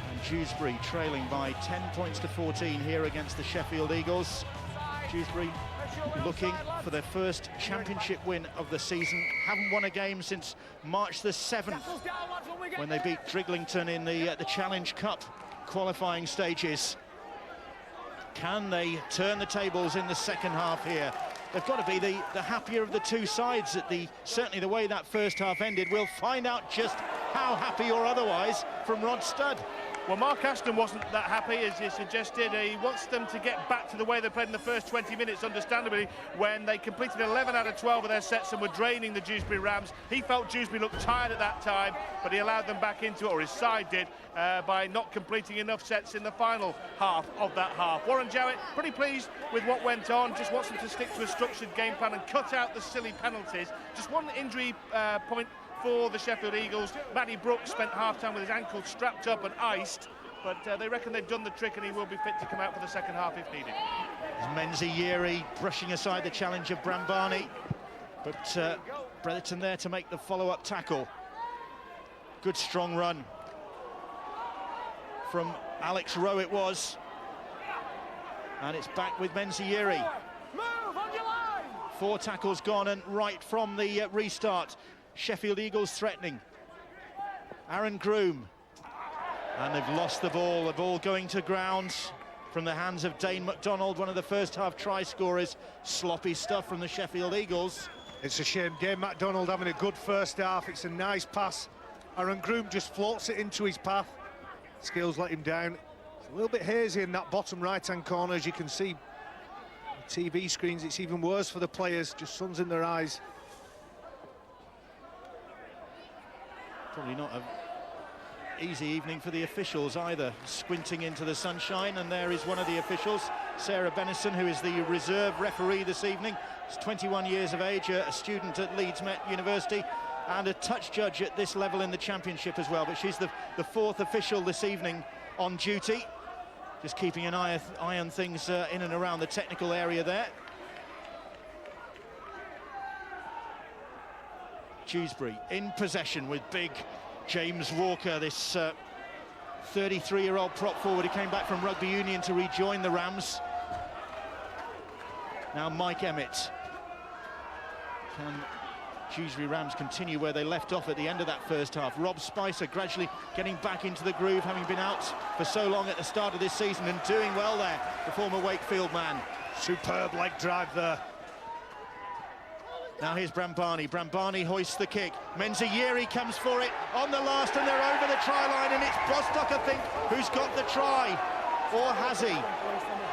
Speaker 3: and Dewsbury trailing by 10 points to 14 here against the Sheffield Eagles. Dewsbury looking for their first championship win of the season. Haven't won a game since March the 7th, when they beat Driglington in the Challenge Cup qualifying stages. Can they turn the tables in the second half here? They've got to be the happier of the two sides at certainly the way that first half ended. We'll find out just how happy or otherwise from Rod Studd.
Speaker 7: Well, Mark Ashton wasn't that happy, as you suggested. He wants them to get back to the way they played in the first 20 minutes, understandably, when they completed 11 out of 12 of their sets and were draining the Dewsbury Rams. He felt Dewsbury looked tired at that time, but he allowed them back into it, or his side did, by not completing enough sets in the final half of that half. Warren Jowett, pretty pleased with what went on, just wants them to stick to a structured game plan and cut out the silly penalties. Just one injury point for the Sheffield Eagles. Matty Brooks spent half-time with his ankle strapped up and iced, but they reckon they've done the trick and he will be fit to come out for the second half if needed.
Speaker 3: Menzieri brushing aside the challenge of Brambani, but Bretherton there to make the follow-up tackle. Good strong run from Alex Rowe it was, and it's back with Menzieri.
Speaker 6: Move on your line!
Speaker 3: 4 tackles gone, and right from the restart, Sheffield Eagles threatening. Aaron Groom, and they've lost the ball going to ground from the hands of Dane McDonald, one of the first half try scorers. Sloppy stuff from the Sheffield Eagles.
Speaker 5: It's a shame. Dane McDonald having a good first half. It's a nice pass. Aaron Groom just floats it into his path. Skills let him down. It's a little bit hazy in that bottom right-hand corner, as you can see. On TV screens, it's even worse for the players, just suns in their eyes.
Speaker 3: Probably not an easy evening for the officials either, squinting into the sunshine, and there is one of the officials, Sarah Bennison, who is the reserve referee this evening. She's 21 years of age, a student at Leeds Met University, and a touch judge at this level in the championship as well, but she's the 4th official this evening on duty, just keeping an eye on things in and around the technical area there. Dewsbury in possession with big James Walker, this 33-year-old prop forward who came back from rugby union to rejoin the Rams. Now Mike Emmett. Can Dewsbury Rams continue where they left off at the end of that first half? Rob Spicer gradually getting back into the groove, having been out for so long at the start of this season and doing well there, the former Wakefield man.
Speaker 5: Superb leg drive there.
Speaker 3: Now here's Brambani. Brambani hoists the kick. Menzieri comes for it on the last, and they're over the try line, and it's Bostock, I think, who's got the try. Or has he?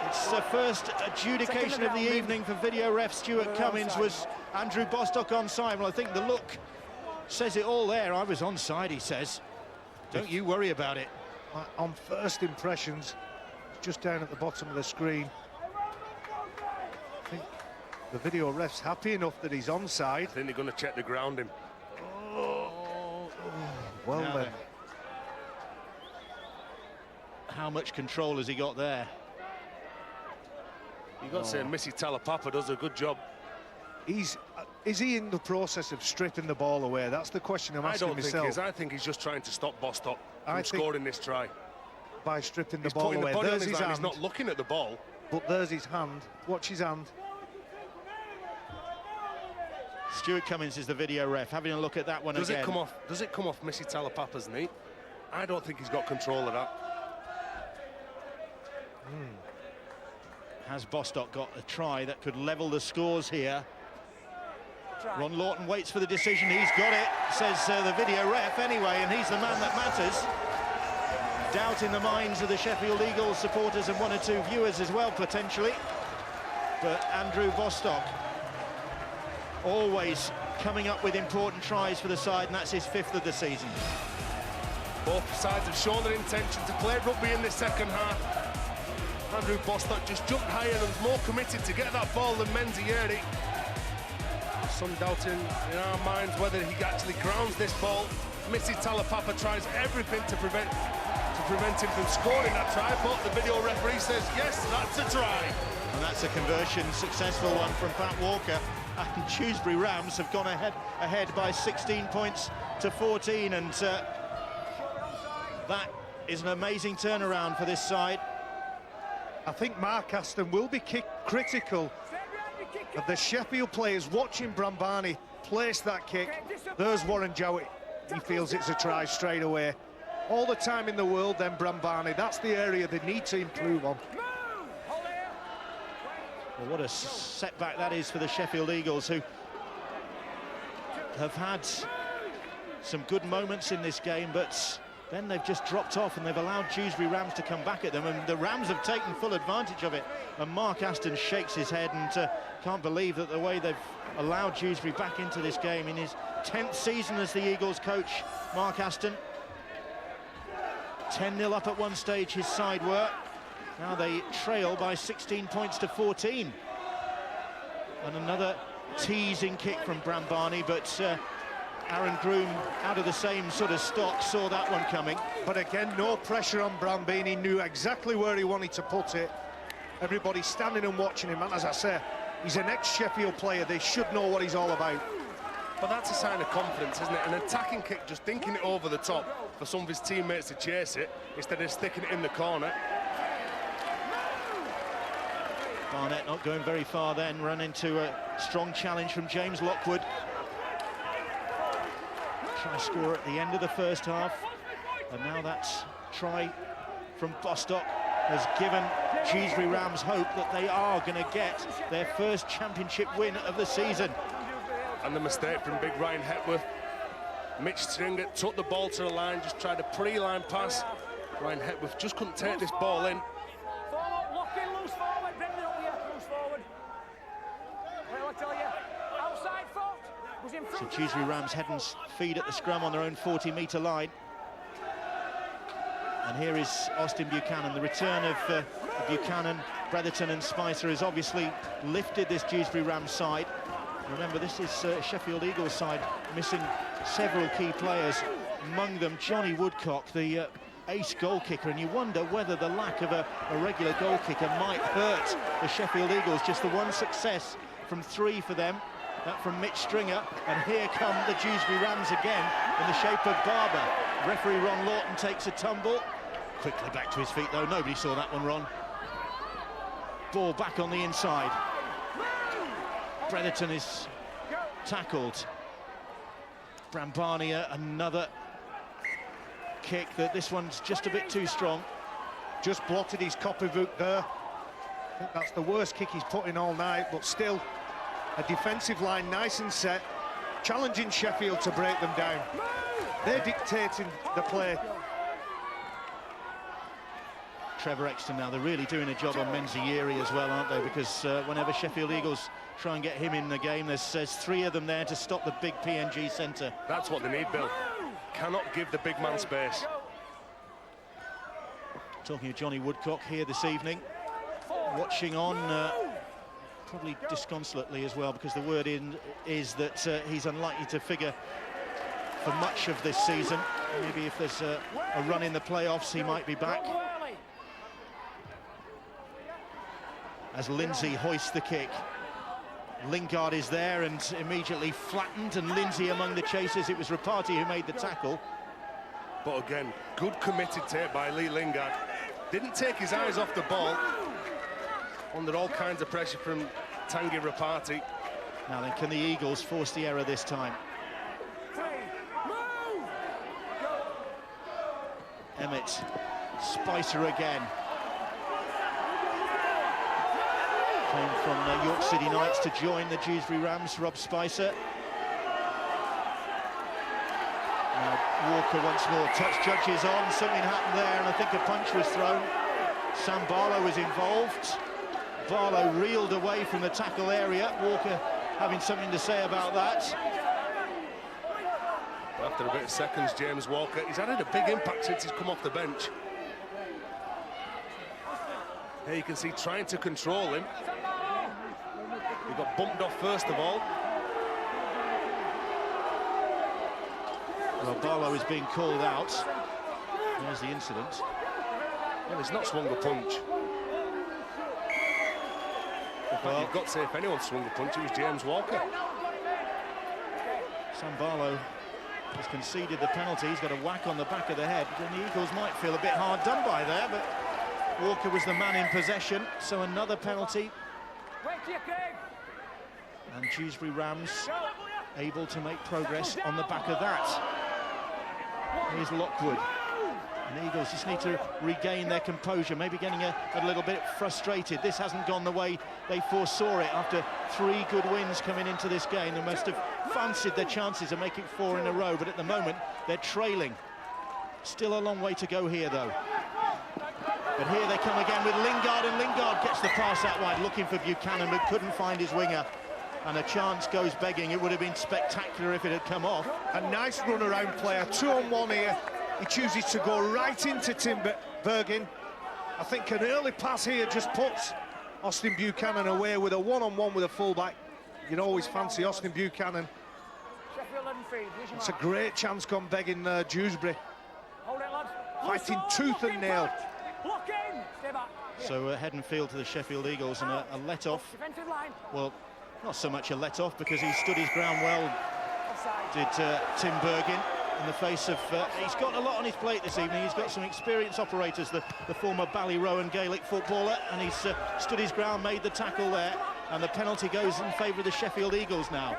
Speaker 3: It's the first adjudication of the evening for video ref Stuart Cummins. Was Andrew Bostock onside? Well, I think the look says it all there. I was onside, he says. Don't you worry about it.
Speaker 5: On first impressions, just down at the bottom of the screen, I think the video ref's happy enough that he's onside.
Speaker 4: I think they're going to check the grounding.
Speaker 5: Well
Speaker 3: Now
Speaker 5: then.
Speaker 3: How much control has he got there?
Speaker 4: You've got to say, Missy Talapapa does a good job.
Speaker 5: Is he in the process of stripping the ball away? That's the question I'm asking myself.
Speaker 4: I don't think he is. I think he's just trying to stop Bostock from scoring this try.
Speaker 5: By stripping the
Speaker 4: He's
Speaker 5: ball
Speaker 4: putting
Speaker 5: away.
Speaker 4: the body on
Speaker 5: There's
Speaker 4: his
Speaker 5: his
Speaker 4: line.
Speaker 5: hand.
Speaker 4: He's not looking at the ball.
Speaker 5: But there's his hand. Watch his hand.
Speaker 3: Stuart Cummins is the video ref, having a look at that one
Speaker 4: Does
Speaker 3: again.
Speaker 4: Does it come off Missy Talapapa's knee? I don't think he's got control of that.
Speaker 3: Has Bostock got a try that could level the scores here? Ron Lawton waits for the decision. He's got it, says the video ref anyway, and he's the man that matters. Doubt in the minds of the Sheffield Eagles supporters and one or two viewers as well, potentially. But Andrew Bostock always coming up with important tries for the side, and that's his 5th of the season.
Speaker 4: Both sides have shown their intention to play rugby in the second half. Andrew Bostock just jumped higher and was more committed to get that ball than Menzieri. Some doubting in our minds whether he actually grounds this ball. Missy Talapapa tries everything to prevent him from scoring that try, but the video referee says, yes, that's a try.
Speaker 3: And that's a conversion, successful one from Pat Walker. And Dewsbury Rams have gone ahead by 16 points to 14, and that is an amazing turnaround for this side.
Speaker 5: I think Mark Aston will be critical of the Sheffield players watching Brambani place that kick. There's Warren Jowett. He feels it's a try straight away. All the time in the world, then Brambani. That's the area they need to improve on.
Speaker 3: Well, what a setback that is for the Sheffield Eagles, who have had some good moments in this game, but then they've just dropped off and they've allowed Dewsbury Rams to come back at them, and the Rams have taken full advantage of it. And Mark Aston shakes his head and can't believe that the way they've allowed Dewsbury back into this game in his 10th season as the Eagles coach. Mark Aston, 10-0 up at one stage, his side were. Now they trail by 16 points to 14. And another teasing kick from Brambani, but Aaron Groom, out of the same sort of stock, saw that one coming.
Speaker 5: But again, no pressure on Brambani. Knew exactly where he wanted to put it. Everybody standing and watching him, and as I say, he's an ex-Sheffield player. They should know what he's all about.
Speaker 4: But that's a sign of confidence, isn't it? An attacking kick, just dinking it over the top for some of his teammates to chase it, instead of sticking it in the corner.
Speaker 3: Barnett not going very far then, run into a strong challenge from James Lockwood. Try score at the end of the first half, and now that's try from Bostock has given Dewsbury Rams hope that they are going to get their first championship win of the season.
Speaker 4: And the mistake from big Ryan Hepworth. Mitch Stringer took the ball to the line, just tried a pre-line pass. Ryan Hepworth just couldn't take this ball in.
Speaker 6: Forward, lock in, loose forward, bring it up here, loose forward. Well, I tell you, outside foot was in front.
Speaker 3: So Dewsbury Rams head and feed at the scrum on their own 40-metre line. And here is Austin Buchanan. The return of Buchanan, Bretherton and Spicer has obviously lifted this Dewsbury Rams side. Remember, this is Sheffield Eagles side missing several key players, among them Johnny Woodcock, the ace goal kicker, and you wonder whether the lack of a regular goal kicker might hurt the Sheffield Eagles. Just the one success from 3 for them, that from Mitch Stringer, and here come the Dewsbury Rams again in the shape of Barber. Referee Ron Lawton takes a tumble, Quickly back to his feet, though. Nobody saw that one, Ron. Ball back on the inside. Bretherton is tackled. Brambania, another kick. That this one's just a bit too strong.
Speaker 5: Just blotted his copybook there. I think that's the worst kick he's put in all night, but still a defensive line nice and set, challenging Sheffield to break them down. They're dictating the play.
Speaker 3: Trevor Exton now, they're really doing a job on Menzieri as well, aren't they? Because whenever Sheffield Eagles try and get him in the game, there's three of them there to stop the big PNG centre.
Speaker 4: That's what they need, Bill. Cannot give the big man space.
Speaker 3: Talking of Johnny Woodcock here this evening, watching on, probably disconsolately as well, because the word is that he's unlikely to figure for much of this season. Maybe if there's a run in the playoffs, he might be back. As Lindsay hoists the kick. Lingard is there and immediately flattened, and Lindsay among the chasers. It was Rapati who made the tackle.
Speaker 4: But again, good committed take by Lee Lingard. Didn't take his eyes off the ball. Under all kinds of pressure from Tanguy Rapati.
Speaker 3: Now then, can the Eagles force the error this time? Emmett, Spicer again. Came from York City Knights to join the Dewsbury Rams, Rob Spicer. Now Walker once more, touch judges on, something happened there, and I think a punch was thrown. Sam Barlow was involved. Barlow reeled away from the tackle area. Walker having something to say about that.
Speaker 4: After a bit of seconds, James Walker, he's added a big impact since he's come off the bench. Here you can see trying to control him. He got bumped off first of all.
Speaker 3: Well, Barlow is being called out. There's the incident.
Speaker 4: Well, he's not swung a punch. In fact, you've got to say, if anyone swung a punch, it was James Walker.
Speaker 3: Sam Barlow has conceded the penalty. He's got a whack on the back of the head. And the Eagles might feel a bit hard done by there, but Walker was the man in possession, so another penalty. And Dewsbury Rams able to make progress on the back of that. Here's Lockwood. And the Eagles just need to regain their composure, maybe getting a little bit frustrated. This hasn't gone the way they foresaw it after 3 good wins coming into this game. They must have fancied their chances of making 4 in a row, but at the moment they're trailing. Still a long way to go here, though. But here they come again with Lingard, and Lingard gets the pass out wide, looking for Buchanan, but couldn't find his winger. And a chance goes begging. It would have been spectacular if it had come off.
Speaker 5: A nice run-around player, 2-on-1 here. He chooses to go right into Tim Bergin. I think an early pass here just puts Austin Buchanan away with a 1-on-1 with a fullback. You'd always fancy Austin Buchanan. It's a great chance gone begging Dewsbury. Fighting tooth and nail.
Speaker 3: So head and field to the Sheffield Eagles, and a let-off. Well, not so much a let-off, because he stood his ground well, did Tim Bergin, in the face of... he's got a lot on his plate this evening. He's got some experienced operators, the former Ballyrowan Gaelic footballer, and he's stood his ground, made the tackle there, and the penalty goes in favour of the Sheffield Eagles now.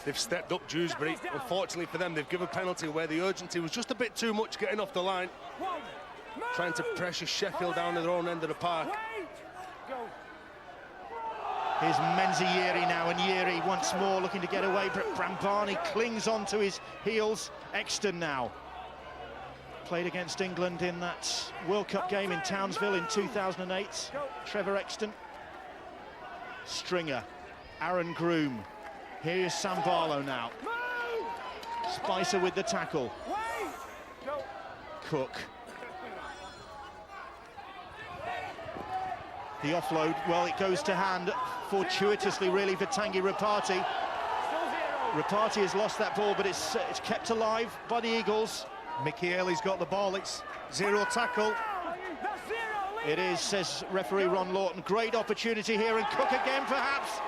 Speaker 4: They've stepped up, Dewsbury. Unfortunately for them, they've given a penalty where the urgency was just a bit too much getting off the line. Trying to pressure Sheffield down to their own end of the park.
Speaker 3: Here's Menzieri now, and Yeri once more looking to get away, but Brambani clings on to his heels. Exton now. Played against England in that World Cup game in Townsville in 2008. Trevor Exton. Stringer. Aaron Groom. Here's Sam Barlow now. Spicer with the tackle. Cook. The offload, well, it goes to hand fortuitously, really, for Tanguy Rapati. Rapati has lost that ball, but it's kept alive by the Eagles.
Speaker 5: Mickey Early's got the ball. It's 0 tackle.
Speaker 3: It is, says referee Ron Lawton. Great opportunity here, and Cook again, perhaps.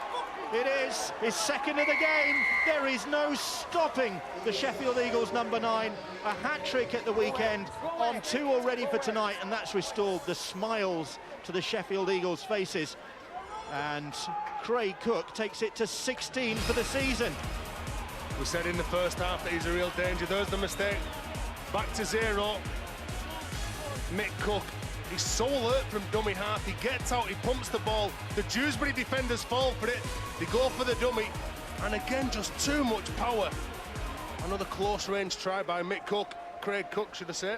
Speaker 3: It is his second of the game. There is no stopping the Sheffield Eagles number 9. A hat-trick at the weekend, on 2 already for tonight, and that's restored the smiles to the Sheffield Eagles faces. And Craig Cook takes it to 16 for the season.
Speaker 4: We said in the first half that he's a real danger. There's the mistake. Back to 0. Mick Cook, he's so alert from dummy half. He gets out, he pumps the ball. The Dewsbury defenders fall for it. They go for the dummy. And again, just too much power. Another close-range try by Mick Cook. Craig Cook, should I say.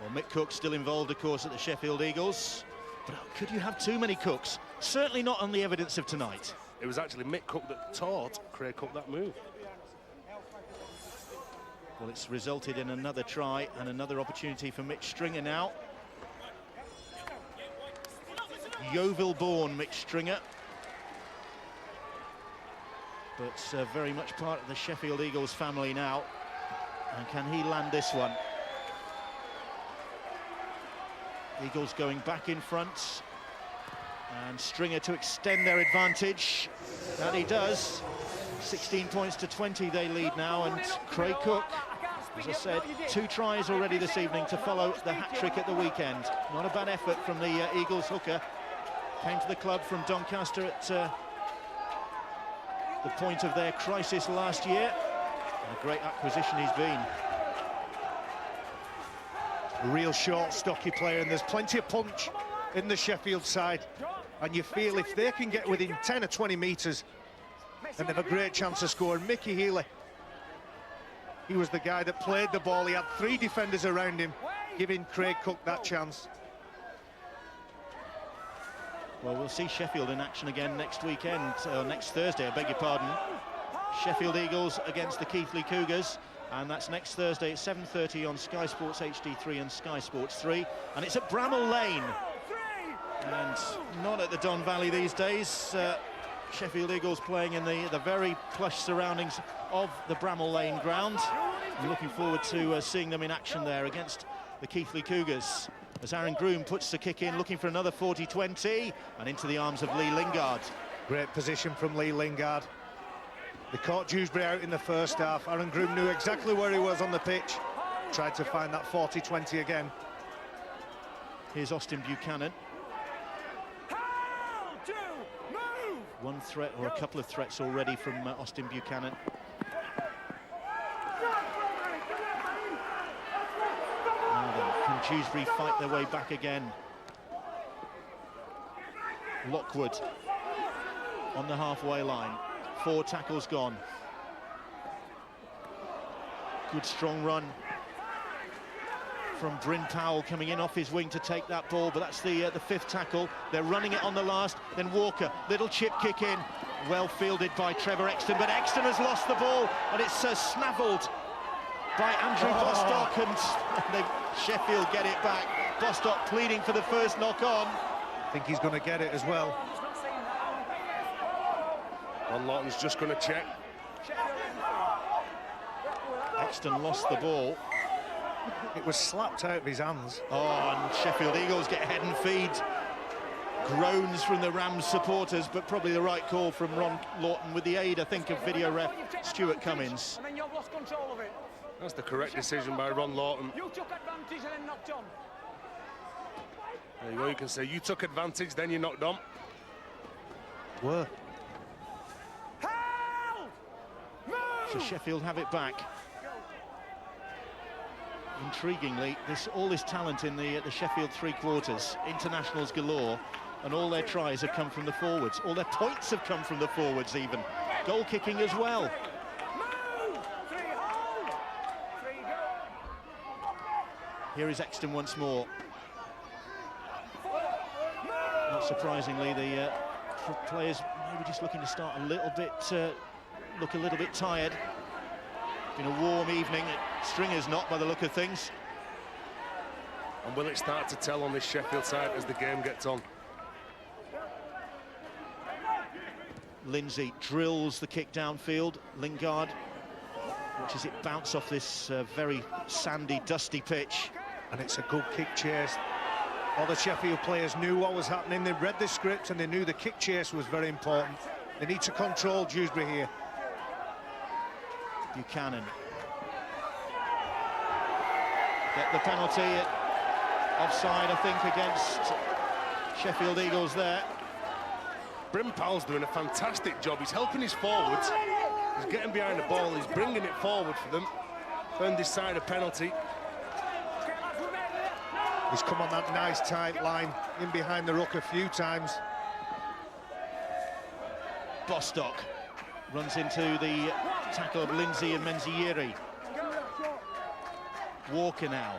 Speaker 3: Well, Mick Cook still involved, of course, at the Sheffield Eagles. But could you have too many Cooks? Certainly not on the evidence of tonight.
Speaker 4: It was actually Mick Cook that taught Craig Cook that move.
Speaker 3: Well, it's resulted in another try and another opportunity for Mitch Stringer now. Yeovil-born Mitch Stringer. But very much part of the Sheffield Eagles family now. And can he land this one? Eagles going back in front. And Stringer to extend their advantage. That he does. 16 points to 20 they lead now, and Craig Cook, as I said, 2 tries already this evening to follow the hat-trick at the weekend. Not a bad effort from the Eagles hooker. Came to the club from Doncaster at the point of their crisis last year. And a great acquisition he's been.
Speaker 5: A real short, stocky player, and there's plenty of punch in the Sheffield side. And you feel if they can get within 10 or 20 metres, and they have a great chance of scoring. Mickey Healy, he was the guy that played the ball. He had 3 defenders around him, giving Craig Cook that chance.
Speaker 3: Well, we'll see Sheffield in action again next weekend, or next Thursday, I beg your pardon. Sheffield Eagles against the Keighley Cougars, and that's next Thursday at 7:30 on Sky Sports HD3 and Sky Sports 3, and it's at Bramall Lane, and not at the Don Valley these days. Sheffield Eagles playing in the very plush surroundings of the Bramall Lane ground. I'm looking forward to seeing them in action there against the Keighley Cougars. As Aaron Groom puts the kick in, looking for another 40-20, and into the arms of Lee Lingard.
Speaker 5: Great position from Lee Lingard. They caught Dewsbury out in the first half. Aaron Groom knew exactly where he was on the pitch. Tried to find that 40-20 again.
Speaker 3: Here's Austin Buchanan. One threat, or a couple of threats already from Austin Buchanan. Now then, can Dewsbury fight their way back again? Lockwood on the halfway line. 4 tackles gone. Good strong run from Bryn Powell, coming in off his wing to take that ball, but that's the 5th tackle. They're running it on the last, then Walker, little chip kick in, well fielded by Trevor Exton, but Exton has lost the ball, and it's snaffled by Andrew Bostock, and Sheffield get it back. Bostock pleading for the first knock on.
Speaker 5: I think he's going to get it as well.
Speaker 4: Ron Lawton's just going to check.
Speaker 3: Exton lost the ball.
Speaker 5: It was slapped out of his hands.
Speaker 3: Oh, and Sheffield Eagles get head and feet. Groans from the Rams supporters, but probably the right call from Ron Lawton with the aid, I think, of video ref Stuart Cummins.
Speaker 6: And then you've lost control of it.
Speaker 4: That's the correct decision by Ron Lawton.
Speaker 6: You took advantage and then knocked on.
Speaker 4: There you go, you can say you took advantage, then you knocked on.
Speaker 5: Were.
Speaker 6: Help!
Speaker 3: So Sheffield have it back. Intriguingly, all this talent in the Sheffield 3 quarters, internationals galore, and all their tries have come from the forwards. All their points have come from the forwards even. Goal kicking as well.
Speaker 6: Move! 3 hold! 3 go!
Speaker 3: Here is Exton once more. Not surprisingly, the players maybe just looking to start a little bit, look a little bit tired. Been a warm evening. Stringer's not, by the look of things.
Speaker 4: And will it start to tell on this Sheffield side as the game gets on?
Speaker 3: Lindsay drills the kick downfield. Lingard watches it bounce off this very sandy, dusty pitch.
Speaker 5: And it's a good kick chase. All the Sheffield players knew what was happening. They read the script and they knew the kick chase was very important. They need to control Dewsbury here.
Speaker 3: Buchanan. Get the penalty. Offside, I think, against Sheffield Eagles there.
Speaker 4: Bryn Powell's doing a fantastic job. He's helping his forwards. He's getting behind the ball. He's bringing it forward for them. Earned his side a penalty.
Speaker 5: He's come on that nice tight line in behind the ruck a few times.
Speaker 3: Bostock runs into the tackle of Lindsay and Menzieri. Walker now.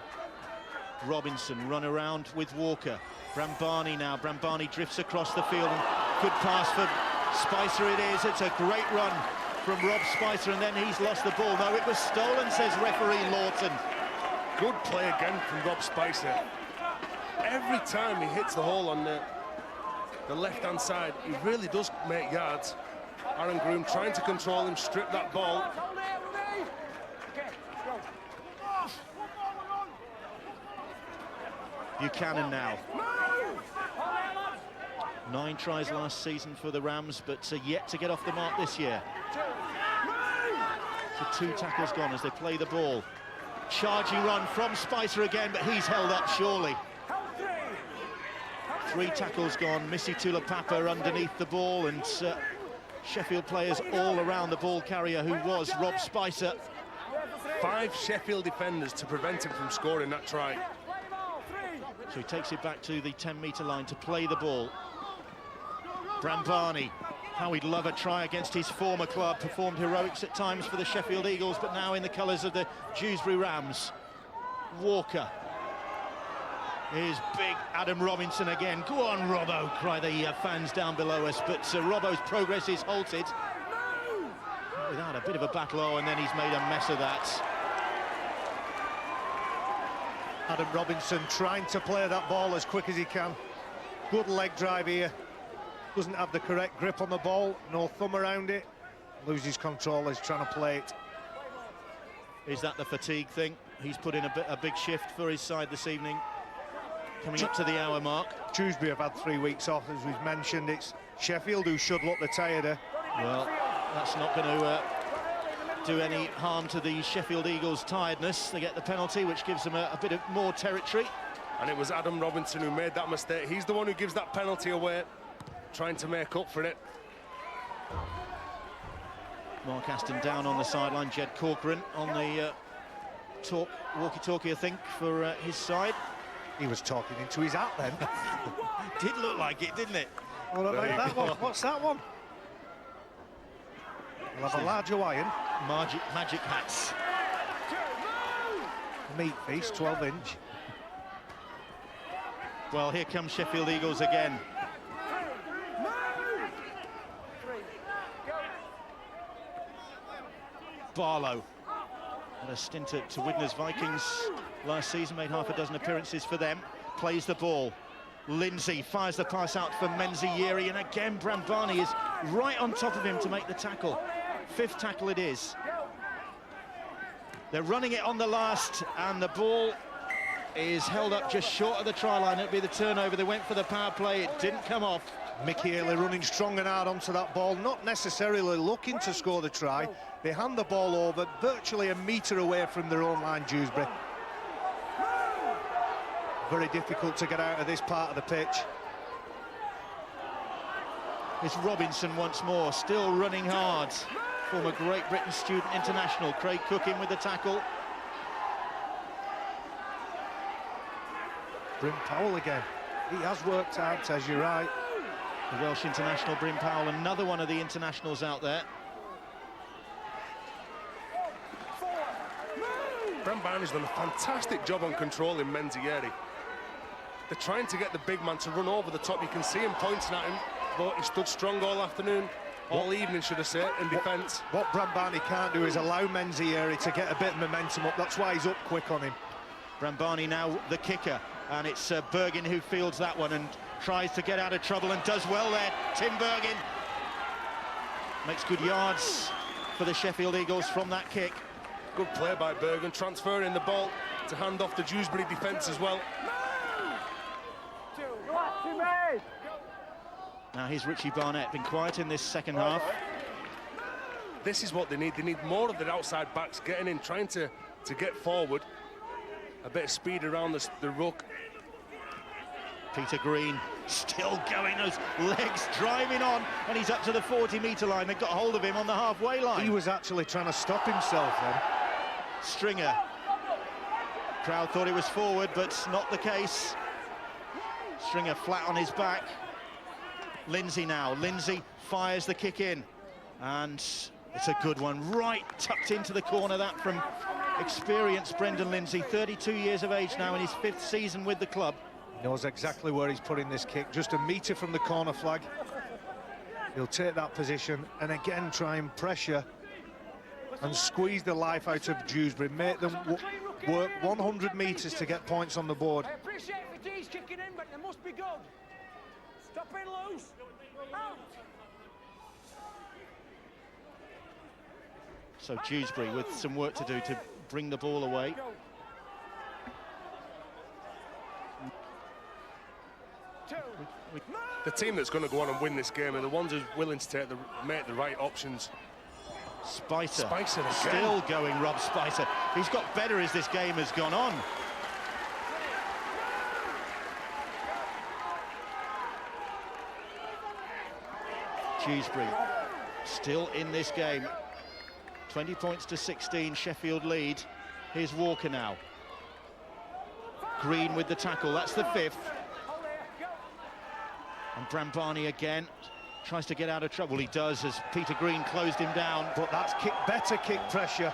Speaker 3: Robinson run around with Walker. Brambani now. Brambani drifts across the field. And good pass for Spicer it is. It's a great run from Rob Spicer, and then he's lost the ball. No, it was stolen, says referee Lawton.
Speaker 4: Good play again from Rob Spicer. Every time he hits the hole on the left-hand side, he really does make yards. Aaron Groom trying to control him, strip that ball.
Speaker 3: Buchanan now. 9 tries last season for the Rams, but yet to get off the mark this year. So 2 tackles gone as they play the ball. Charging run from Spicer again, but he's held up surely. 3 tackles gone. Missy Tulapapa underneath the ball, and Sheffield players all around the ball carrier, who was Rob Spicer.
Speaker 4: 5 Sheffield defenders to prevent him from scoring that try.
Speaker 3: So he takes it back to the 10-metre line to play the ball. Brambani, how he'd love a try against his former club. Performed heroics at times for the Sheffield Eagles, but now in the colours of the Dewsbury Rams. Walker. Here's big Adam Robinson again. Go on, Robbo, cry the fans down below us. But Robbo's progress is halted. Without a bit of a battle, and then he's made a mess of that.
Speaker 5: Adam Robinson trying to play that ball as quick as he can. Good leg drive here. Doesn't have the correct grip on the ball, no thumb around it. Loses control as trying to play it.
Speaker 3: Is that the fatigue thing? He's put in a big shift for his side this evening. Coming up to the hour mark.
Speaker 5: Dewsbury have had 3 weeks off, as we've mentioned. It's Sheffield who should look the tireder.
Speaker 3: Well, that's not going to do any harm to the Sheffield Eagles' tiredness. They get the penalty, which gives them a bit of more territory.
Speaker 4: And it was Adam Robinson who made that mistake. He's the one who gives that penalty away, trying to make up for it.
Speaker 3: Mark Aston down on the sideline. Jed Corcoran on the walkie-talkie, I think, for his side.
Speaker 5: He was talking into his hat then.
Speaker 3: Did look like it, didn't it?
Speaker 5: What about that one? What's that one? We'll have a large Hawaiian.
Speaker 3: Magic hats.
Speaker 5: Meat feast, 12-inch.
Speaker 3: Well, here comes Sheffield Eagles again. Barlow had a stint at Widner's Vikings last season, made half a dozen appearances for them. Plays the ball. Lindsay fires the pass out for Menzieri, and again Brambani is right on top of him to make the tackle. 5th tackle it is. They're running it on the last, and the ball is held up just short of the try line. It'll be the turnover. They went for the power play. It didn't come off.
Speaker 5: Mickey Haley running strong and hard onto that ball, not necessarily looking to score the try. They hand the ball over, virtually a metre away from their own line, Dewsbury. Very difficult to get out of this part of the pitch.
Speaker 3: It's Robinson once more, still running hard. Former Great Britain student international, Craig Cook in with the tackle.
Speaker 5: Bryn Powell again. He has worked hard, Tez, you're right.
Speaker 3: The Welsh international, Bryn Powell, another one of the internationals out there.
Speaker 4: Brambani's done a fantastic job on controlling Menzieri. They're trying to get the big man to run over the top. You can see him pointing at him, but he stood strong all afternoon, all evening, should I say, in defence.
Speaker 5: What Brambani can't do is allow Menzieri to get a bit of momentum up. That's why he's up quick on him.
Speaker 3: Brambani now the kicker, and it's Bergin who fields that one and tries to get out of trouble and does well there. Tim Bergin makes good yards for the Sheffield Eagles from that kick.
Speaker 4: Good play by Bergin, transferring the ball to hand off the Dewsbury defence as well.
Speaker 3: Now here's Richie Barnett, been quiet in this second half.
Speaker 4: This is what they need. They need more of their outside backs getting in, trying to get forward. A bit of speed around the ruck.
Speaker 3: Peter Green still going, those legs driving on, and he's up to the 40-metre line. They've got hold of him on the halfway line.
Speaker 5: He was actually trying to stop himself then.
Speaker 3: Stringer. Crowd thought it was forward, but not the case. Stringer flat on his back. Lindsay now. Lindsay fires the kick in, and it's a good one. Right tucked into the corner, that from experienced Brendan Lindsay, 32 years of age now in his 5th season with the club.
Speaker 5: He knows exactly where he's putting this kick, just a metre from the corner flag. He'll take that position and again try and pressure and squeeze the life out of Dewsbury, make them work 100 metres to get points on the board.
Speaker 6: I appreciate Fatigue's kicking in, but they must be good. Stop it loose. Out.
Speaker 3: So Dewsbury with some work to do to bring the ball away.
Speaker 4: The team that's going to go on and win this game are the ones who's willing to make the right options.
Speaker 3: Spicer
Speaker 4: again.
Speaker 3: Still going, Rob Spicer. He's got better as this game has gone on. Dewsbury still in this game. 20 points to 16, Sheffield lead. Here's Walker now. Green with the tackle, that's the 5th. And Brambani again tries to get out of trouble. He does, as Peter Green closed him down.
Speaker 5: But that's better kick pressure.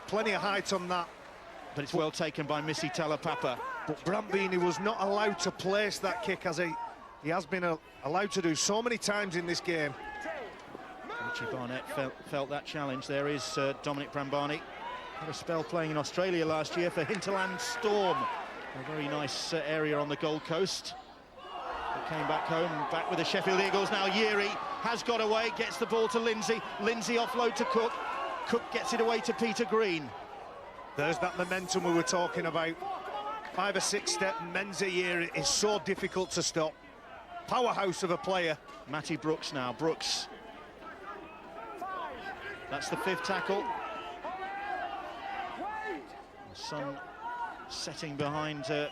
Speaker 5: Plenty of height on that.
Speaker 3: But it's well taken by Missy Talapapa.
Speaker 5: But Brambini was not allowed to place that kick as he has been allowed to do so many times in this game.
Speaker 3: Richie Barnett felt that challenge. There is Dominic Brambani. Had a spell playing in Australia last year for Hinterland Storm. A very nice area on the Gold Coast. But came back home, back with the Sheffield Eagles. Now Yeary has got away, gets the ball to Lindsay. Lindsay offload to Cook. Cook gets it away to Peter Green.
Speaker 5: There's that momentum we were talking about. 5 or 6 step Menzies Yeary is so difficult to stop. Powerhouse of a player.
Speaker 3: Matty Brooks now. Brooks. That's the 5th tackle. The sun setting behind the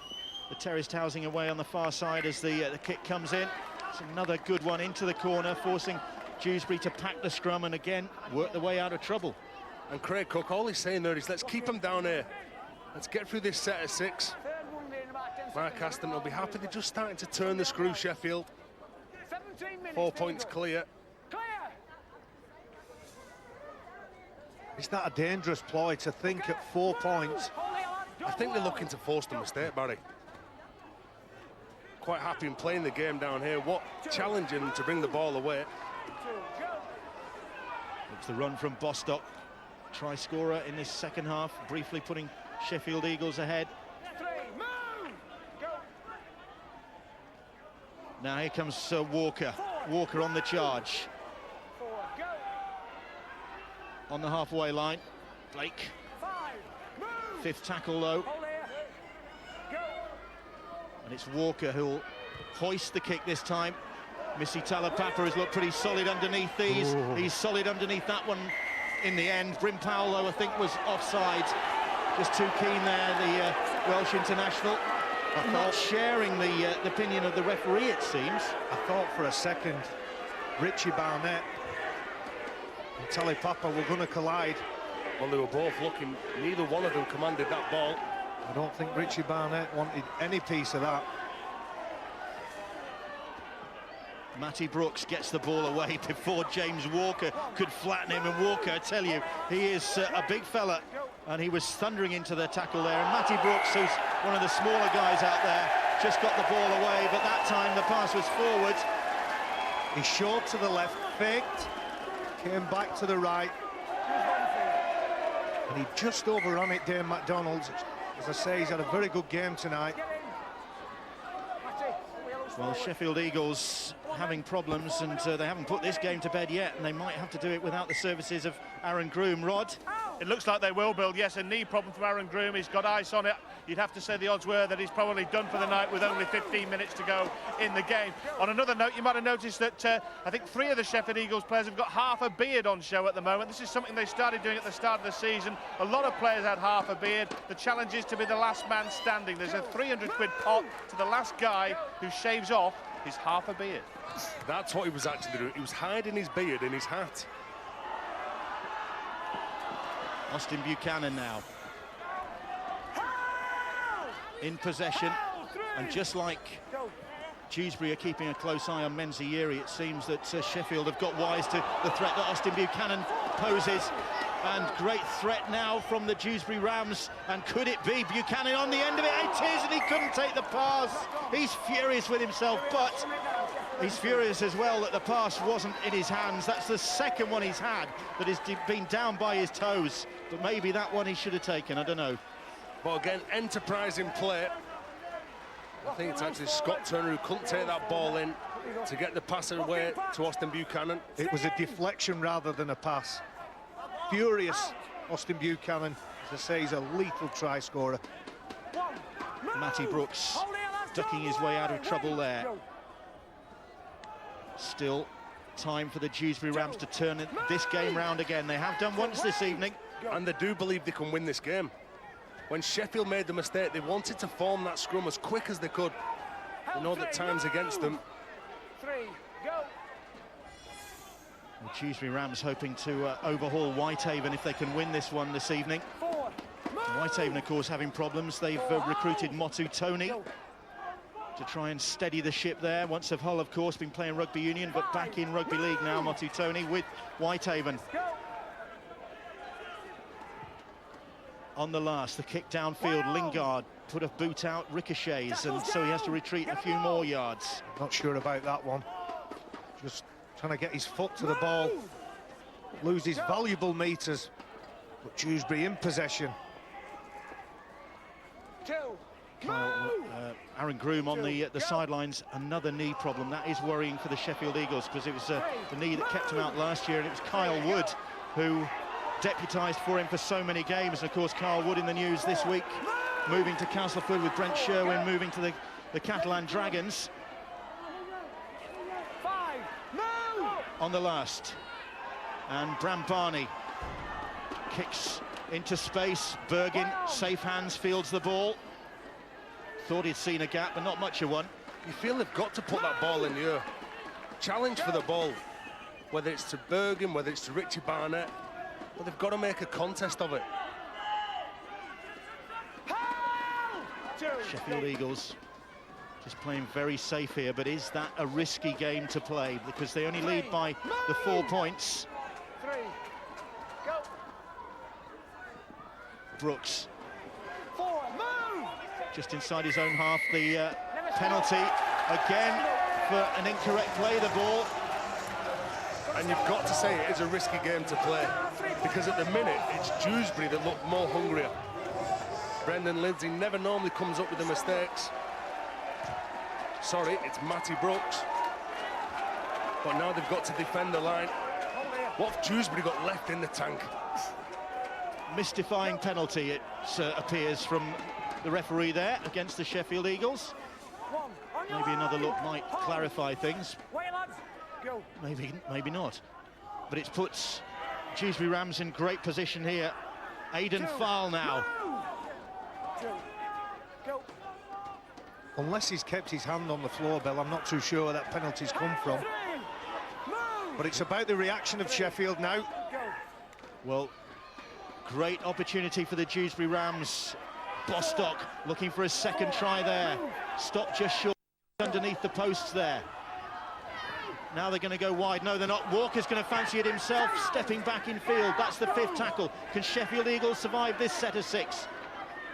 Speaker 3: terraced housing away on the far side as the kick comes in. It's another good one into the corner, forcing Dewsbury to pack the scrum and again work the way out of trouble.
Speaker 4: And Craig Cook, all he's saying there is, let's keep them down here. Let's get through this set of 6. Mark Aston will be happy. They're just starting to turn the screw, Sheffield. 4 points clear.
Speaker 5: Is that a dangerous ploy to think at 4 points?
Speaker 4: I think they're looking to force the mistake, Barry. Quite happy in playing the game down here. What challenging them to bring the ball away.
Speaker 3: It's the run from Bostock. Try scorer in this second half, briefly putting Sheffield Eagles ahead. Now here comes Walker. Walker on the charge. On the halfway line, Blake. 5th tackle though. And it's Walker who'll hoist the kick this time. Missy Talapapa has looked pretty solid underneath these. Ooh. He's solid underneath that one in the end. Bryn Powell, though, I think was offside. Just too keen there, the Welsh international. Not sharing the opinion of the referee, it seems.
Speaker 5: I thought for a second Richie Barnett and Talapapa were going to collide.
Speaker 4: Well, they were both looking. Neither one of them commanded that ball.
Speaker 5: I don't think Richie Barnett wanted any piece of that.
Speaker 3: Matty Brooks gets the ball away before James Walker could flatten him, and Walker, I tell you, he is a big fella, and he was thundering into the tackle there. And Matty Brooks, who's one of the smaller guys out there, just got the ball away, but that time the pass was forward.
Speaker 5: He showed to the left, faked, came back to the right, and he just overrun it, Dane McDonald. As I say, he's had a very good game tonight.
Speaker 3: Well, Sheffield Eagles having problems, and they haven't put this game to bed yet, and they might have to do it without the services of Aaron Groom. Rod?
Speaker 7: It looks like they will, Bill. Yes, a knee problem for Aaron Groom. He's got ice on it. you'd have to say the odds were that he's probably done for the night with only 15 minutes to go in the game. On another note, you might have noticed that I think 3 of the Sheffield Eagles players have got half a beard on show at the moment. This is something they started doing at the start of the season. A lot of players had half a beard. The challenge is to be the last man standing. There's a 300 quid pot to the last guy who shaves off his half a beard.
Speaker 4: That's what he was actually doing. He was hiding his beard in his hat.
Speaker 3: Austin Buchanan now in possession, and just like Dewsbury are keeping a close eye on Menzieri, it seems that Sheffield have got wise to the threat that Austin Buchanan poses. And great threat now from the Dewsbury Rams, and could it be Buchanan on the end of it? It is, and he couldn't take the pass. He's furious with himself, but he's furious as well that the pass wasn't in his hands. That's the second one he's had that has been down by his toes, but maybe that one he should have taken, I don't know.
Speaker 4: But again, enterprising play. I think it's actually Scott Turner who couldn't take that ball in to get the pass away to Austin Buchanan.
Speaker 5: It was a deflection rather than a pass. Furious Austin Buchanan, as I say, he's a lethal try scorer.
Speaker 3: Matty Brooks ducking his way out of trouble there. Still time for the Dewsbury Rams to turn this game round again. They have done once this evening.
Speaker 4: And they do believe they can win this game. When Sheffield made the mistake, they wanted to form that scrum as quick as they could. They know that time's against them.
Speaker 6: 3, go.
Speaker 3: The Dewsbury Rams hoping to overhaul Whitehaven if they can win this one this evening.
Speaker 6: 4,
Speaker 3: Whitehaven, of course, having problems. They've recruited Motu Tony to try and steady the ship there. Once of Hull, of course, been playing rugby union, but back in rugby league now, Motu Tony with Whitehaven. On the last, the kick downfield, Lingard put a boot out, ricochets, and so he has to retreat a few more yards.
Speaker 5: Not sure about that one. Just trying to get his foot to the ball, loses valuable meters, but Dewsbury in possession.
Speaker 6: 2,
Speaker 3: Aaron Groom on the sidelines, another knee problem. That is worrying for the Sheffield Eagles, because it was the knee that kept him out last year, and it was Kyle Wood who deputised for him for so many games. And of course, Kyle Wood in the news this week, moving to Castleford with Brent Sherwin, moving to the Catalan Dragons.
Speaker 6: 5, move!
Speaker 3: On the last, and Bram Barney kicks into space. Bergin, safe hands, fields the ball. Thought he'd seen a gap, but not much of one.
Speaker 4: You feel they've got to put that ball in the air. Challenge for the ball, whether it's to Bergen, whether it's to Richie Barnett, but they've got to make a contest of it.
Speaker 3: Sheffield Eagles just playing very safe here, but is that a risky game to play? Because they only lead by the 4 points.
Speaker 6: 3, go.
Speaker 3: Brooks
Speaker 6: 4, move!
Speaker 3: just inside his own half. The penalty again for an incorrect play, the ball.
Speaker 4: And you've got to say it is a risky game to play, because at the minute it's Dewsbury that look more hungrier. Brendan Lindsay never normally comes up with the mistakes. Sorry, it's Matty Brooks. But now they've got to defend the line. What have Dewsbury got left in the tank?
Speaker 3: Mystifying penalty, it appears, from the referee there against the Sheffield Eagles. Maybe another look might clarify things.
Speaker 6: Wait, lads. Go.
Speaker 3: Maybe not. But it puts Dewsbury Rams in great position here. Aidan Fowl now.
Speaker 6: Go.
Speaker 5: Unless he's kept his hand on the floor, Bill, I'm not too sure where that penalty's come from. But it's about the reaction of Sheffield now.
Speaker 3: Well, great opportunity for the Dewsbury Rams. Bostock looking for a second try there. Stopped just short underneath the posts there. Now they're going to go wide. No, they're not. Walker's going to fancy it himself, stepping back in field. That's the 5th tackle. Can Sheffield Eagles survive this set of 6?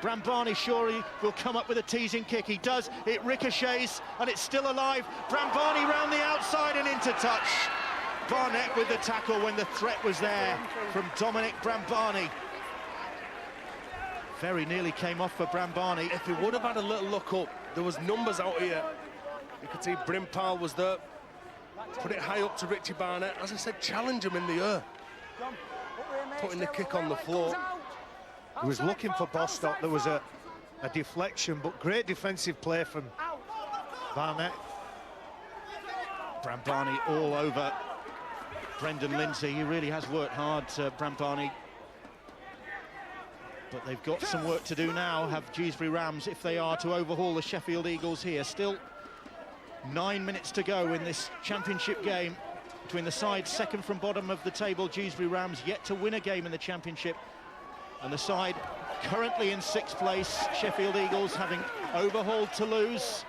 Speaker 3: Bram Barney surely will come up with a teasing kick. He does. It ricochets, and it's still alive. Bram Barney round the outside and into touch. Barnett with the tackle when the threat was there from Dominic Brambarney. Very nearly came off for Brambarney.
Speaker 4: If he would have had a little look up, there was numbers out here. You could see Brimpal was there. Put it high up to Richie Barnett. As I said, challenge him in the air. Putting the kick on the floor.
Speaker 5: He was looking for Bostock. There was a a deflection, but great defensive play from Barnett.
Speaker 3: Brambani all over Brendan Lindsay. He really has worked hard, Brambani. But they've got some work to do now, have Dewsbury Rams, if they are to overhaul the Sheffield Eagles here. Still 9 minutes to go in this championship game between the sides second from bottom of the table. Dewsbury Rams yet to win a game in the championship, and the side currently in 6th place, Sheffield Eagles, having overhauled Toulouse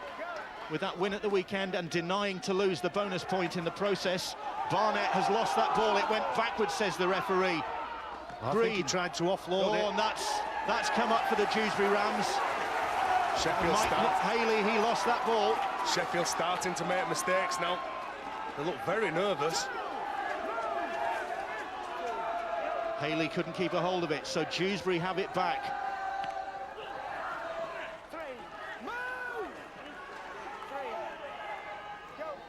Speaker 3: with that win at the weekend and denying Toulouse the bonus point in the process. Barnett has lost that ball. It went backwards, says the referee.
Speaker 5: I think he tried to offload it.
Speaker 3: And that's come up for the Dewsbury Rams.
Speaker 4: Sheffield
Speaker 3: Haley, he lost that ball.
Speaker 4: Sheffield starting to make mistakes now. They look very nervous.
Speaker 3: Haley couldn't keep a hold of it, so Dewsbury have it back.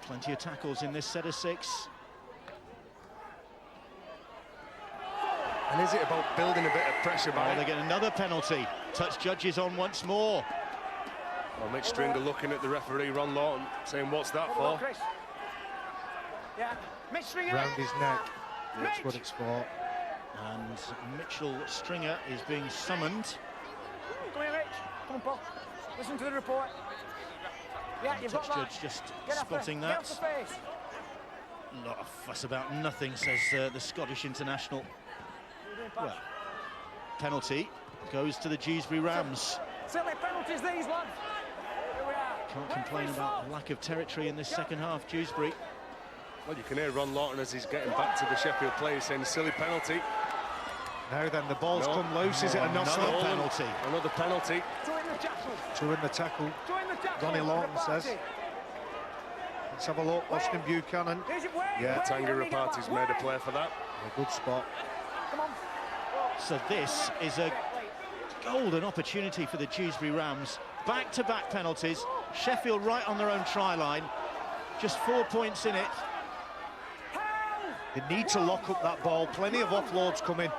Speaker 3: Plenty of tackles in this set of 6.
Speaker 4: And is it about building a bit of pressure by?
Speaker 3: They get another penalty. Touch judges on once more.
Speaker 4: Well, Mitch Stringer looking at the referee, Ron Lawton, saying, what's that for?
Speaker 6: Yeah, Mitch Stringer.
Speaker 5: Round his neck. That's what it's for.
Speaker 3: And Mitchell Stringer is being summoned.
Speaker 6: Come here, Mitch. Come on, Paul. Listen to the report. Yeah, you've got
Speaker 3: Touch
Speaker 6: that.
Speaker 3: judge just
Speaker 6: Get
Speaker 3: spotting
Speaker 6: Get
Speaker 3: that.
Speaker 6: off the face.
Speaker 3: A lot of fuss about nothing, says the Scottish international. Well, penalty goes to the Dewsbury Rams.
Speaker 6: Silly penalties, these, lads. Here we are.
Speaker 3: Can't complain about lack of territory in this second half, Dewsbury.
Speaker 4: Well, you can hear Ron Lawton as he's getting back to the Sheffield players saying silly penalty.
Speaker 5: Now then, the ball's come loose. Is it a knock-on?
Speaker 3: Another penalty.
Speaker 4: Another penalty.
Speaker 6: Two in the tackle.
Speaker 5: Two in the tackle.
Speaker 6: Two in the tackle.
Speaker 5: Ronnie Lawton says. Let's have a look. Austin Buchanan. Yeah,
Speaker 4: Tanga Rapati's made a play for that.
Speaker 5: A good spot.
Speaker 6: Come on.
Speaker 3: So this is a golden opportunity for the Dewsbury Rams. Back-to-back penalties. Sheffield right on their own try line. Just 4 points in it.
Speaker 5: They need to lock up that ball. Plenty of offloads coming.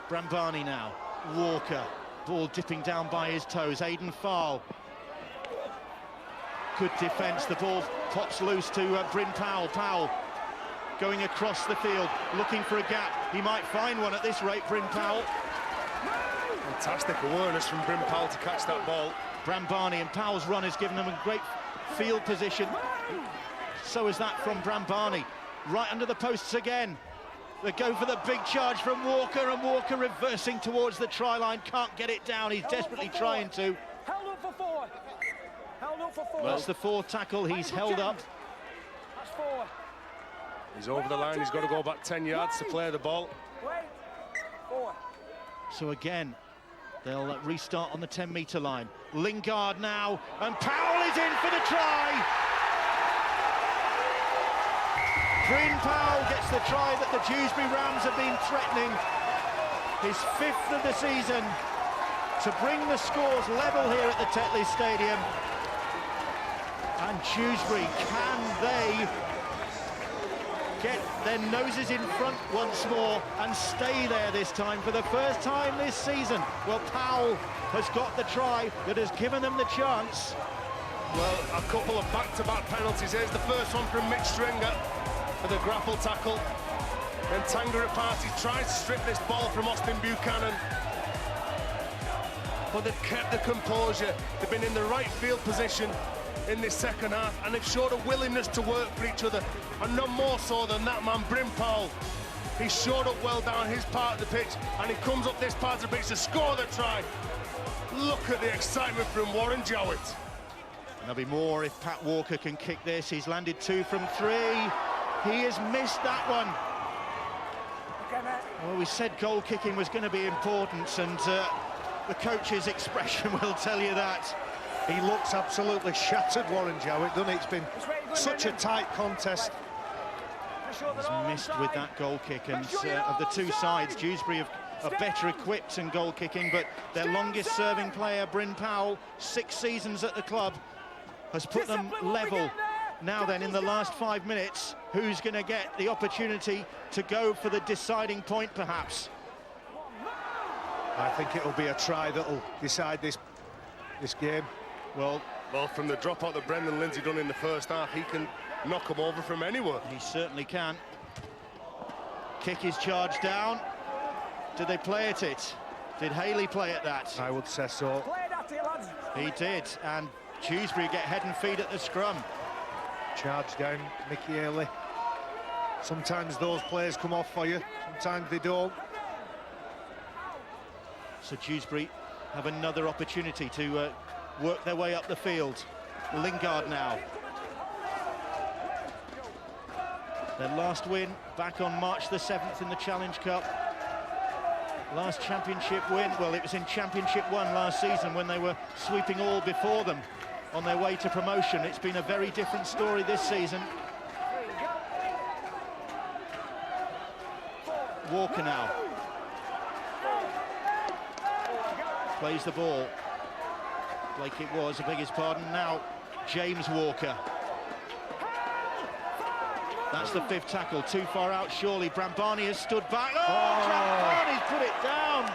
Speaker 3: Brambani now. Walker. Ball dipping down by his toes. Aidan Farl. Good defence. The ball pops loose to Bryn Powell. Powell going across the field, looking for a gap. He might find one at this rate, Bryn Powell.
Speaker 4: Fantastic awareness from Bryn Powell to catch that ball.
Speaker 3: Brambani, and Powell's run has given them a great field position. So is that from Brambani. Right under the posts again. They go for the big charge from Walker, and Walker reversing towards the try line. Can't get it down. He's desperately trying to.
Speaker 6: Held up for 4. Held up for 4.
Speaker 3: Well, that's the 4th tackle he's held up.
Speaker 6: That's 4.
Speaker 4: He's over the line. He's got to go back 10 yards to play the ball.
Speaker 6: Wait. 4.
Speaker 3: So again, they'll restart on the 10-metre line. Lingard now, and Powell is in for the try. Bryn Powell gets the try that the Dewsbury Rams have been threatening. His 5th of the season to bring the scores level here at the Tetley Stadium. And Dewsbury, can they get their noses in front once more and stay there this time for the first time this season? Well, Powell has got the try that has given them the chance.
Speaker 4: Well, a couple of back-to-back penalties. Here's the first one from Mitch Stringer for the grapple tackle. Then Tanga Rapati tries to strip this ball from Austin Buchanan. But they've kept the composure. They've been in the right field position in this second half, and they've showed a willingness to work for each other, and none more so than that man, Bryn Powell. He showed up well down his part of the pitch, and he comes up this part of the pitch to score the try. Look at the excitement from Warren Jowett.
Speaker 3: And there'll be more if Pat Walker can kick this. He's landed 2 from 3. He has missed that one. Well, we said goal kicking was going to be important, and the coach's expression will tell you that.
Speaker 5: He looks absolutely shattered, Warren Jowett, doesn't he? It's been such a tight contest.
Speaker 3: He's missed with that goal kick, and of the two sides, Dewsbury are better equipped in goal kicking, but their longest serving player, Bryn Powell, 6 seasons at the club, has put them level. Now then, in the last 5 minutes, who's going to get the opportunity to go for the deciding point, perhaps?
Speaker 5: I think it'll be a try that'll decide this game.
Speaker 3: Well,
Speaker 4: from the dropout that Brendan Lindsay done in the first half, he can knock them over from anywhere.
Speaker 3: he certainly can. Kick is charged down. Did they play at it? Did Haley play at that?
Speaker 5: I would say so.
Speaker 6: Play that here, lads.
Speaker 3: He did, and Dewsbury get head and feet at the scrum.
Speaker 5: Charge down, Mickey Haley. Sometimes those players come off for you, sometimes they don't.
Speaker 3: So Dewsbury have another opportunity to work their way up the field. Lingard now. Their last win back on March the 7th in the Challenge Cup. Last championship win, well, it was in Championship 1 last season when they were sweeping all before them on their way to promotion. It's been a very different story this season. Walker now. Plays the ball. Blake it was, I beg his pardon. Now, James Walker. That's the 5th tackle, too far out, surely. Brambani has stood back. Oh, Brambani's put it down.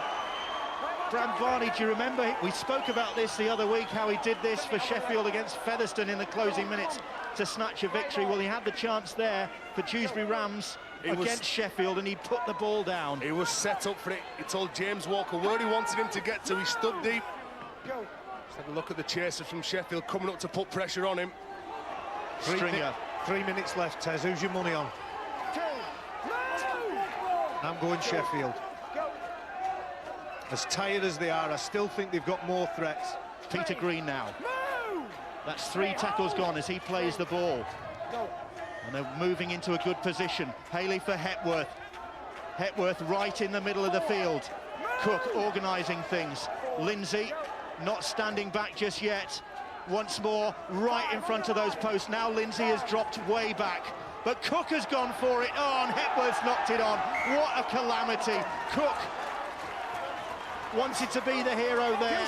Speaker 3: Brambani, do you remember? We spoke about this the other week, how he did this for Sheffield against Featherstone in the closing minutes to snatch a victory. Well, he had the chance there for Dewsbury Rams against Sheffield, and he put the ball down.
Speaker 4: He was set up for it. He told James Walker where he wanted him to get to. He stood deep. Let's have a look at the chasers from Sheffield coming up to put pressure on him.
Speaker 3: Stringer.
Speaker 5: 3 minutes left, Tez. Who's your money on? I'm going Sheffield. As tired as they are, I still think they've got more threats.
Speaker 3: Peter Green now. That's 3 tackles gone as he plays the ball. And they're moving into a good position. Haley for Hepworth. Hepworth right in the middle of the field. Cook organising things. Lindsay not standing back just yet. Once more, right in front of those posts. Now Lindsay has dropped way back. But Cook has gone for it. Oh, and Hepworth's knocked it on. What a calamity. Cook wanted to be the hero there.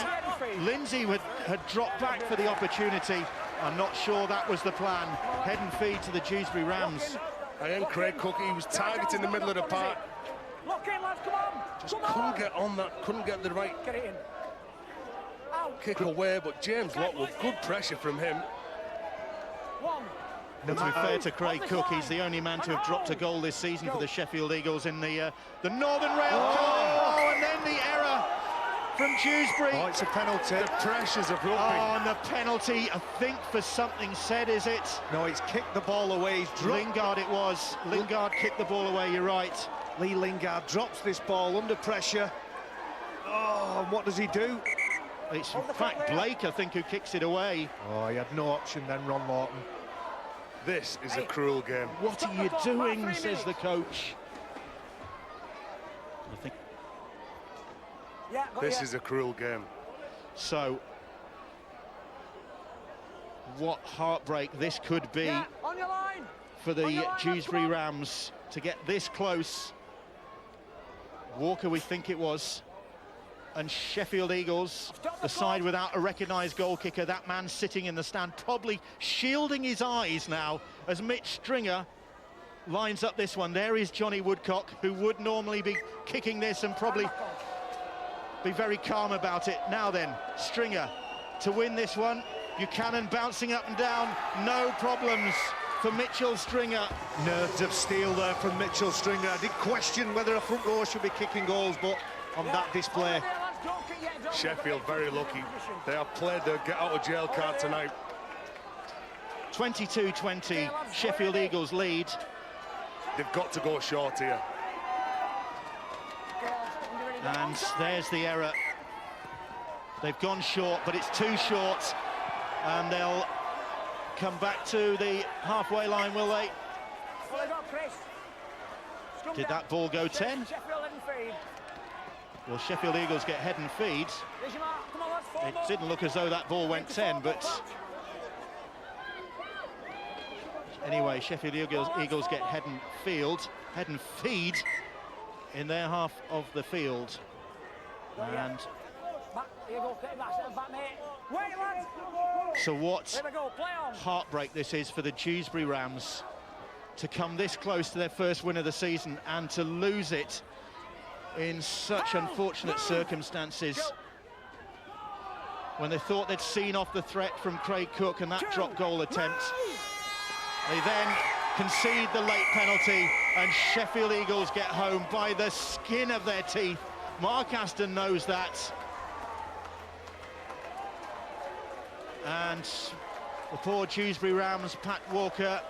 Speaker 3: Lindsay had dropped back for the opportunity. I'm not sure that was the plan. Head and feed to the Dewsbury Rams.
Speaker 4: I am Craig Cook. He was targeting the middle of the park.
Speaker 6: Lock in, lads, come on.
Speaker 4: Just couldn't get on that, couldn't get the right
Speaker 6: Get it in.
Speaker 4: kick away, but James Lockwood, good pressure from him.
Speaker 3: To be fair to Craig Cook, he's the only man to have dropped a goal this season for the Sheffield Eagles in the Northern Rail Cup. Oh, and then the error from Dewsbury.
Speaker 5: Oh, it's a penalty.
Speaker 4: The pressures of rugby.
Speaker 3: Oh, and the penalty, I think, for something said, is it?
Speaker 5: No, he's kicked the ball away. He's
Speaker 3: Lingard it was. Lingard kicked the ball away, you're right.
Speaker 5: Lee Lingard drops this ball under pressure. Oh, and what does he do?
Speaker 3: It's in fact Blake, I think, who kicks it away.
Speaker 5: Oh, he had no option then, Ron Lawton.
Speaker 4: This is a cruel game.
Speaker 3: What are you doing, says the coach. I think
Speaker 4: This is a cruel game.
Speaker 3: so. What heartbreak this could be
Speaker 6: On your line.
Speaker 3: for the
Speaker 6: On your line,
Speaker 3: Dewsbury
Speaker 6: come on.
Speaker 3: Rams to get this close. Walker, we think it was. And Sheffield Eagles, the side without a recognised goal kicker, that man sitting in the stand, probably shielding his eyes now as Mitch Stringer lines up this one. There is Johnny Woodcock, who would normally be kicking this and probably be very calm about it. Now then, Stringer to win this one. Buchanan bouncing up and down, no problems for Mitchell Stringer.
Speaker 5: Nerves of steel there from Mitchell Stringer. I did question whether a front row should be kicking goals, but on that display.
Speaker 4: Sheffield very lucky. They have played their get out of jail card tonight.
Speaker 3: 22-20, Sheffield Eagles lead.
Speaker 4: They've got to go short here.
Speaker 3: And there's the error. They've gone short, but it's too short. And they'll come back to the halfway line, will they? Did that ball go 10? Well, Sheffield Eagles get head and feed. It didn't look as though that ball went 10, but anyway, Sheffield Eagles get head and feed in their half of the field. And so what heartbreak this is for the Dewsbury Rams to come this close to their first win of the season and to lose it in such unfortunate circumstances. When they thought they'd seen off the threat from Craig Cook and that drop goal attempt. They then concede the late penalty, and Sheffield Eagles get home by the skin of their teeth. Mark Aston knows that. And the poor Dewsbury Rams, Pat Walker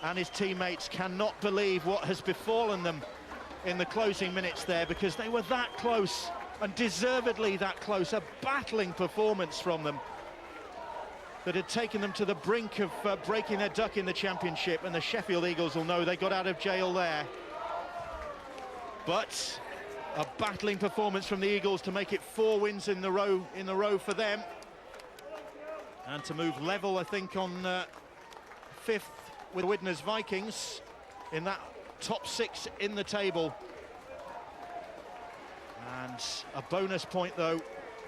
Speaker 3: and his teammates cannot believe what has befallen them in the closing minutes there, because they were that close, and deservedly that close. A battling performance from them that had taken them to the brink of breaking their duck in the championship, and the Sheffield Eagles will know they got out of jail there. But a battling performance from the Eagles to make it 4 wins in the row for them, and to move level, I think, on 5th with Widner's Vikings in that top 6 in the table. And a bonus point, though,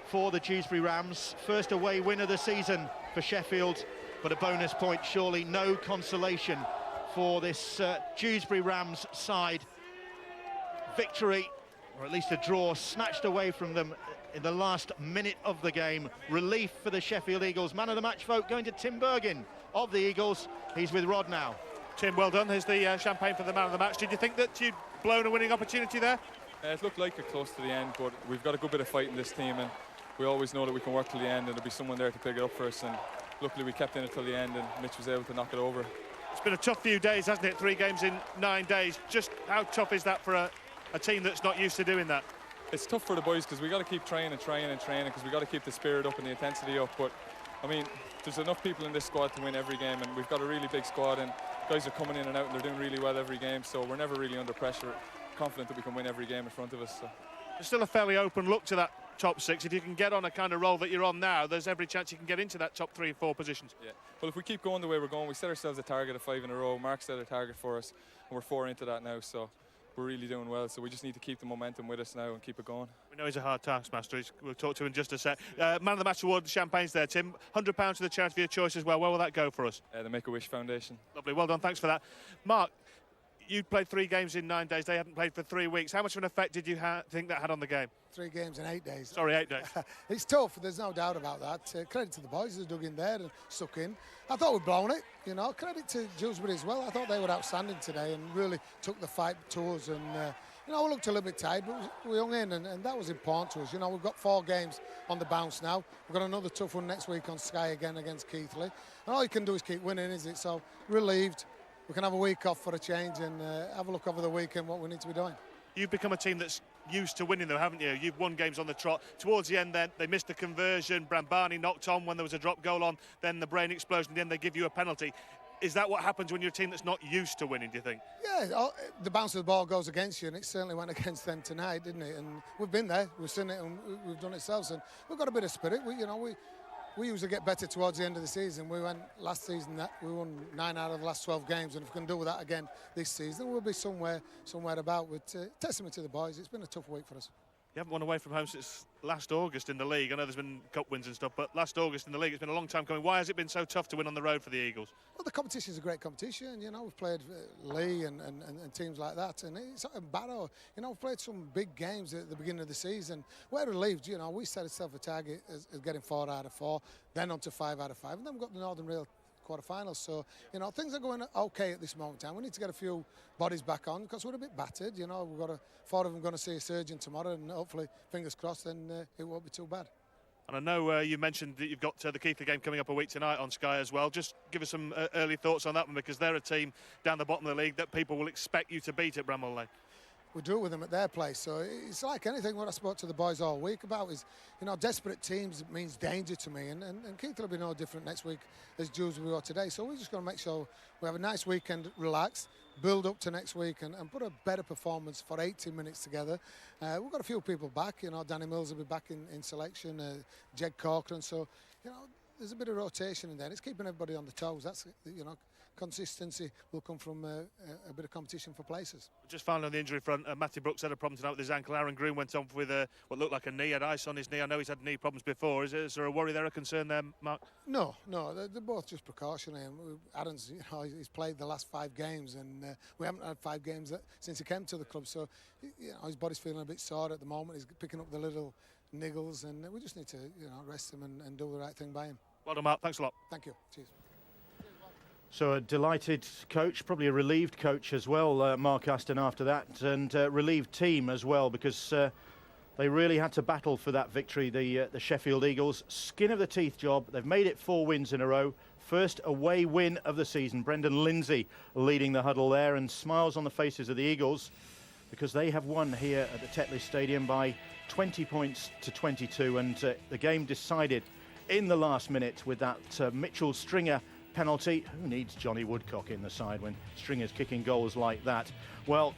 Speaker 3: for the Dewsbury Rams. First away win of the season for Sheffield, but a bonus point, surely no consolation for this Dewsbury Rams side. Victory, or at least a draw, snatched away from them in the last minute of the game. Relief for the Sheffield Eagles. Man of the match vote going to Tim Bergin of the Eagles. He's with Rod now.
Speaker 7: Tim, well done. Here's the champagne for the man of the match. Did you think that you'd blown a winning opportunity there?
Speaker 8: It looked like it close to the end, but we've got a good bit of fight in this team, and we always know that we can work till the end, and there'll be someone there to pick it up for us. And luckily we kept in it till the end, and Mitch was able to knock it over.
Speaker 7: It's been a tough few days, hasn't it? 3 games in 9 days. Just how tough is that for a team that's not used to doing that?
Speaker 8: It's tough for the boys because we got to keep training because we got to keep the spirit up and the intensity up. But I mean, there's enough people in this squad to win every game, and we've got a really big squad, and guys are coming in and out, and they're doing really well every game. So we're never really under pressure. Confident that we can win every game in front of us. So.
Speaker 7: There's still a fairly open look to that top 6. If you can get on a kind of roll that you're on now, there's every chance you can get into that top 3 or 4 positions.
Speaker 8: Yeah. Well, if we keep going the way we're going, we set ourselves a target of 5 in a row. Mark set a target for us, and we're 4 into that now. So we're really doing well. So we just need to keep the momentum with us now and keep it going.
Speaker 7: We know he's a hard taskmaster. We'll talk to him in just a sec. Man of the match award, the champagne's there, Tim. £100 to the charity of your choice as well. Where will that go for us?
Speaker 8: The Make-A-Wish Foundation.
Speaker 7: Lovely. Well done. Thanks for that. Mark, you played 3 games in 9 days. They hadn't played for 3 weeks. How much of an effect did you think that had on the game?
Speaker 9: 3 games in 8 days.
Speaker 7: Sorry, 8 days.
Speaker 9: It's tough, there's no doubt about that. Credit to the boys who dug in there and stuck in. I thought we'd blown it, you know. Credit to Dewsbury as well. I thought they were outstanding today and really took the fight to us. And, you know, we looked a little bit tired, but we hung in, and that was important to us. You know, we've got 4 games on the bounce now. We've got another tough one next week on Sky again against Keighley. And all you can do is keep winning, is it? So, relieved. We can have a week off for a change and have a look over the weekend what we need to be doing.
Speaker 7: You've become a team that's used to winning, though, haven't you? You've won games on the trot. Towards the end, then, they missed the conversion. Brambani knocked on when there was a drop goal on. Then the brain explosion. Then they give you a penalty. Is that what happens when you're a team that's not used to winning, do you think?
Speaker 9: Yeah, the bounce of the ball goes against you, and it certainly went against them tonight, didn't it? And we've been there, we've seen it, and we've done it ourselves. And we've got a bit of spirit. We usually get better towards the end of the season. We went last season that we won 9 out of the last 12 games, and if we can do that again this season, we'll be somewhere about. With testament to the boys, it's been a tough week for us.
Speaker 7: You haven't won away from home since last August in the league. I know there's been cup wins and stuff, but last August in the league, it's been a long time coming. Why has it been so tough to win on the road for the Eagles?
Speaker 9: Well, the competition is a great competition. You know, we've played Lee and teams like that, and it's Barrow. You know, we've played some big games at the beginning of the season. We're relieved. You know, we set ourselves a target as getting 4 out of 4, then on to 5 out of 5, and then we've got the Northern Rail quarterfinals. So, you know, things are going okay at this moment in time. We need to get a few bodies back on because we're a bit battered. You know, we've got 4 of them going to see a surgeon tomorrow, and hopefully, fingers crossed, then it won't be too bad.
Speaker 7: And I know you mentioned that you've got the Keighley game coming up a week tonight on Sky as well. Just give us some early thoughts on that one, because they're a team down the bottom of the league that people will expect you to beat at Bramall Lane.
Speaker 9: We drew with them at their place, so it's like anything. What I spoke to the boys all week about is, you know, desperate teams means danger to me, and Keith will be no different next week as Dewsbury are today. So we're just going to make sure we have a nice weekend, relax, build up to next week, and put a better performance for 80 minutes together. We've got a few people back, you know. Danny Mills will be back in selection, Jed Corcoran. So, you know, there's a bit of rotation in there. It's keeping everybody on the toes. That's, you know, consistency will come from a bit of competition for places.
Speaker 7: Just finally on the injury front, Matty Brooks had a problem tonight with his ankle. Aaron Groom went on with what looked like a knee, had ice on his knee. I know he's had knee problems before. Is there a worry there, a concern there, Mark?
Speaker 9: No, they're both just precautionary. Aaron's, you know, he's played the last 5 games, and we haven't had 5 games since he came to the club. So, you know, his body's feeling a bit sore at the moment. He's picking up the little niggles, and we just need to, you know, rest him and do the right thing by him.
Speaker 7: Well done, Mark. Thanks a lot.
Speaker 9: Thank you. Cheers.
Speaker 10: So a delighted coach, probably a relieved coach as well, Mark Aston, after that, and relieved team as well, because they really had to battle for that victory, the Sheffield Eagles. Skin of the teeth job. They've made it 4 wins in a row. First away win of the season. Brendan Lindsay leading the huddle there, and smiles on the faces of the Eagles, because they have won here at the Tetley Stadium by 20 points to 22, and the game decided in the last minute with that Mitchell Stringer penalty. Who needs Johnny Woodcock in the side when Stringer's kicking goals like that? Well,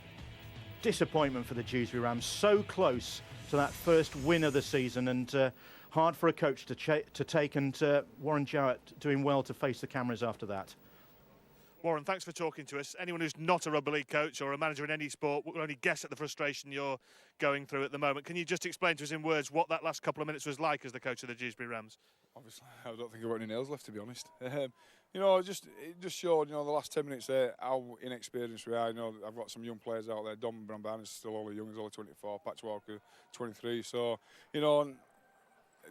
Speaker 10: disappointment for the Dewsbury Rams. So close to that first win of the season, and hard for a coach to take, and Warren Jowett doing well to face the cameras after that.
Speaker 7: Warren, thanks for talking to us. Anyone who's not a rugby league coach or a manager in any sport will only guess at the frustration you're going through at the moment. Can you just explain to us in words what that last couple of minutes was like as the coach of the Dewsbury Rams?
Speaker 11: Obviously, I don't think I've got any nails left, to be honest. You know, it just showed, you know, the last 10 minutes there how inexperienced we are. You know, I've got some young players out there. Dom Brambhan is still only young, he's only 24. Patch Walker, 23. So, you know,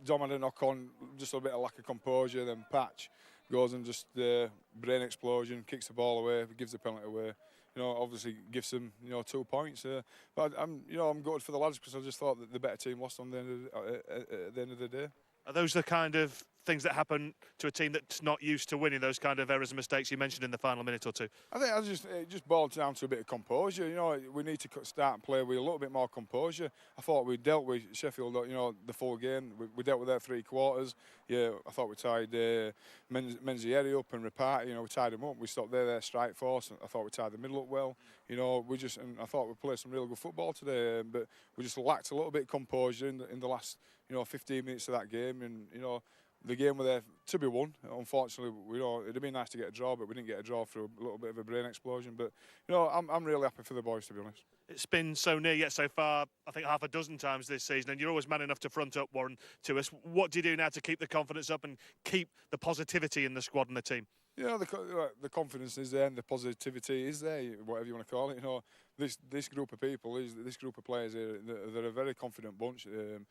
Speaker 11: Dom had a knock on, just a bit of lack of composure. Then Patch goes and just brain explosion, kicks the ball away, gives the penalty away. You know, obviously gives them, you know, 2 points. But I'm gutted for the lads, because I just thought that the better team lost on at the end of the day.
Speaker 7: Are those the kind of things that happen to a team that's not used to winning, those kind of errors and mistakes you mentioned in the final minute or two?
Speaker 11: I think it just boiled down to a bit of composure. You know, we need to start and play with a little bit more composure. I thought we dealt with Sheffield, you know, the full game. We dealt with their 3 quarters. Yeah, I thought we tied Menzieri up and Reparty. You know, we tied them up. We stopped their strike force. I thought we tied the middle up well. You know, and I thought we played some really good football today. But we just lacked a little bit of composure in the last, you know, 15 minutes of that game. And, you know, the game was there to be won. Unfortunately, you know, it'd have been nice to get a draw, but we didn't get a draw for a little bit of a brain explosion. But, you know, I'm really happy for the boys, to be honest.
Speaker 7: It's been so near yet so far, I think half a dozen times this season, and you're always man enough to front up, Warren, to us. What do you do now to keep the confidence up and keep the positivity in the squad and the team?
Speaker 11: Yeah, the confidence is there and the positivity is there, whatever you want to call it. You know, this group of people, this group of players here, they're a very confident bunch, and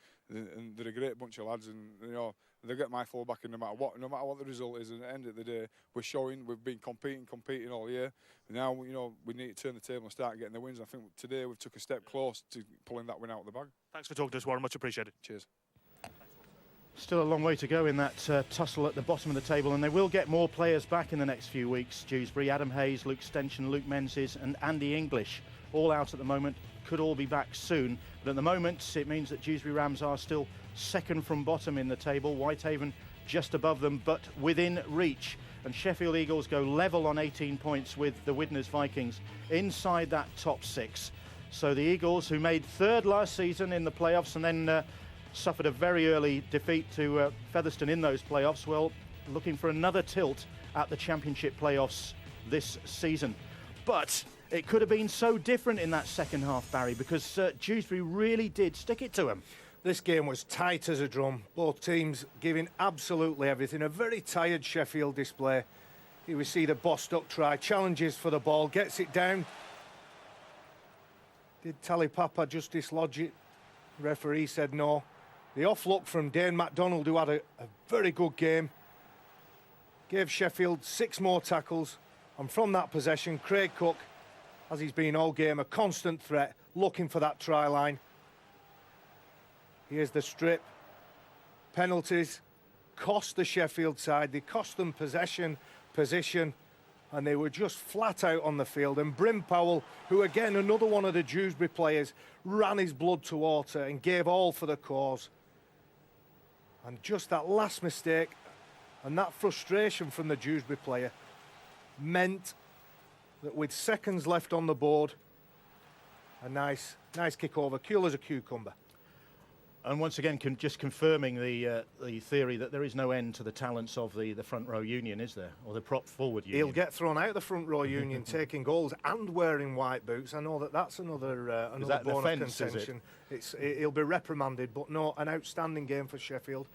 Speaker 11: they're a great bunch of lads, and you know they get my full back, and no matter what the result is. And at the end of the day, we've been competing all year. And now, you know, we need to turn the table and start getting the wins. I think today we've took a step close to pulling that win out of the bag.
Speaker 7: Thanks for talking to us, Warren. Much appreciated.
Speaker 11: Cheers.
Speaker 10: Still a long way to go in that tussle at the bottom of the table, and they will get more players back in the next few weeks. Dewsbury, Adam Hayes, Luke Stenchen, Luke Menzies and Andy English, all out at the moment, could all be back soon. But at the moment, it means that Dewsbury Rams are still second from bottom in the table. Whitehaven just above them, but within reach. And Sheffield Eagles go level on 18 points with the Widnes Vikings inside that top 6. So the Eagles, who made 3rd last season in the playoffs and then suffered a very early defeat to Featherstone in those playoffs, well, looking for another tilt at the championship playoffs this season. But it could have been so different in that second half, Barry, because Dewsbury really did stick it to them.
Speaker 5: This game was tight as a drum. Both teams giving absolutely everything. A very tired Sheffield display. Here we see the bossed-up try. Challenges for the ball. Gets it down. Did Talipapa just dislodge it? The referee said no. The off-look from Dane MacDonald, who had a very good game. Gave Sheffield 6 more tackles. And from that possession, Craig Cook, as he's been all game, a constant threat, looking for that try line. Here's the strip. Penalties cost the Sheffield side. They cost them possession, position, and they were just flat out on the field. And Bryn Powell, who again, another one of the Dewsbury players, ran his blood to water and gave all for the cause. And just that last mistake and that frustration from the Dewsbury player meant that with seconds left on the board, a nice kick over, cool as a cucumber.
Speaker 10: And once again, just confirming the theory that there is no end to the talents of the front row union, is there? Or the prop forward union?
Speaker 5: He'll get thrown out of the front row union taking goals and wearing white boots. I know that's another bone of contention. He'll be reprimanded, but no, an outstanding game for Sheffield.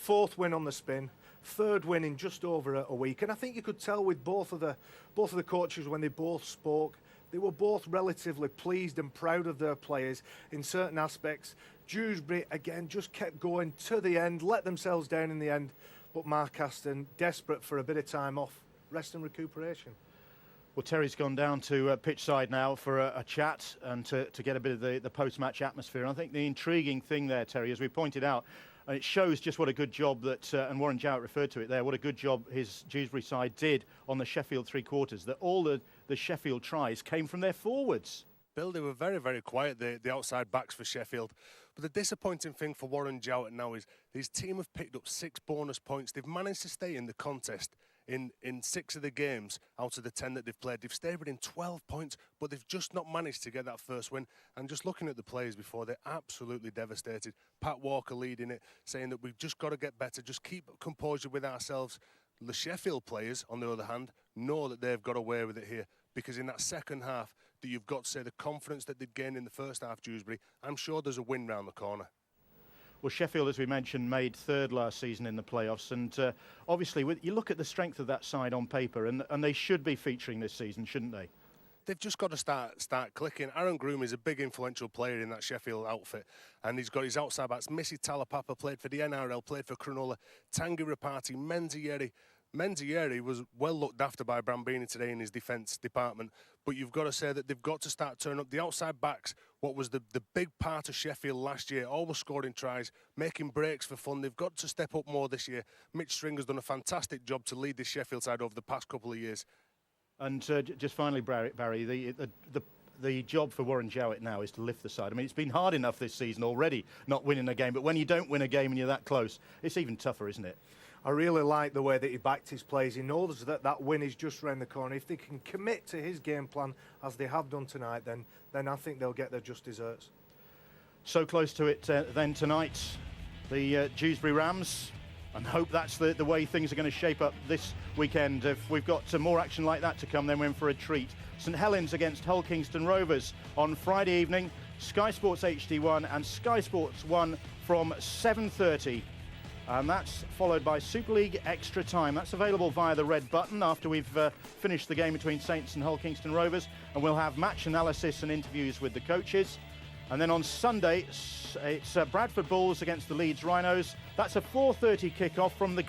Speaker 5: 4th win on the spin, 3rd win in just over a week. And I think you could tell with both of the coaches when they both spoke, they were both relatively pleased and proud of their players in certain aspects. Dewsbury, again, just kept going to the end, let themselves down in the end. But Mark Aston, desperate for a bit of time off, rest and recuperation.
Speaker 10: Well, Terry's gone down to pitch side now for a chat and to get a bit of the post-match atmosphere. And I think the intriguing thing there, Terry, as we pointed out, and it shows just what a good job that, and Warren Jowett referred to it there, what a good job his Dewsbury side did on the Sheffield three-quarters, that all the Sheffield tries came from their forwards.
Speaker 4: Bill, they were very, very quiet, the outside backs for Sheffield. But the disappointing thing for Warren Jowett now is his team have picked up 6 bonus points. They've managed to stay in the contest in 6 of the games out of the 10 that they've played. They've stayed within 12 points, but they've just not managed to get that first win. And just looking at the players before, they're absolutely devastated. Pat Walker leading it, saying that we've just got to get better, just keep composure with ourselves. The Sheffield players, on the other hand, know that they've got away with it here, because in that second half, that you've got to say the confidence that they'd gained in the first half, Dewsbury, I'm sure there's a win round the corner.
Speaker 10: Well, Sheffield, as we mentioned, made 3rd last season in the playoffs, and obviously you look at the strength of that side on paper, and they should be featuring this season, shouldn't they?
Speaker 4: They've just got to start clicking. Aaron Groom is a big influential player in that Sheffield outfit, and he's got his outside backs. Missy Talapapa played for the NRL, played for Cronulla, Tanguy Rapati, Menzieri was well looked after by Brambini today in his defence department, but you've got to say that they've got to start turning up the outside backs. What was the big part of Sheffield last year, always scoring tries, making breaks for fun. They've got to step up more this year. Mitch Stringer's done a fantastic job to lead this Sheffield side over the past couple of years.
Speaker 10: And just finally, Barry, the job for Warren Jowett now is to lift the side. I mean, it's been hard enough this season already not winning a game, but when you don't win a game and you're that close, it's even tougher, isn't it?
Speaker 5: I really like the way that he backed his players. He knows that win is just round the corner. If they can commit to his game plan as they have done tonight, then I think they'll get their just desserts.
Speaker 10: So close to it then tonight, the Dewsbury Rams, and hope that's the way things are going to shape up this weekend. If we've got some more action like that to come, then we're in for a treat. St Helens against Hull Kingston Rovers on Friday evening, Sky Sports HD1 and Sky Sports 1 from 7:30. And that's followed by Super League Extra Time. That's available via the red button after we've finished the game between Saints and Hull Kingston Rovers. And we'll have match analysis and interviews with the coaches. And then on Sunday, it's Bradford Bulls against the Leeds Rhinos. That's a 4:30 kickoff from the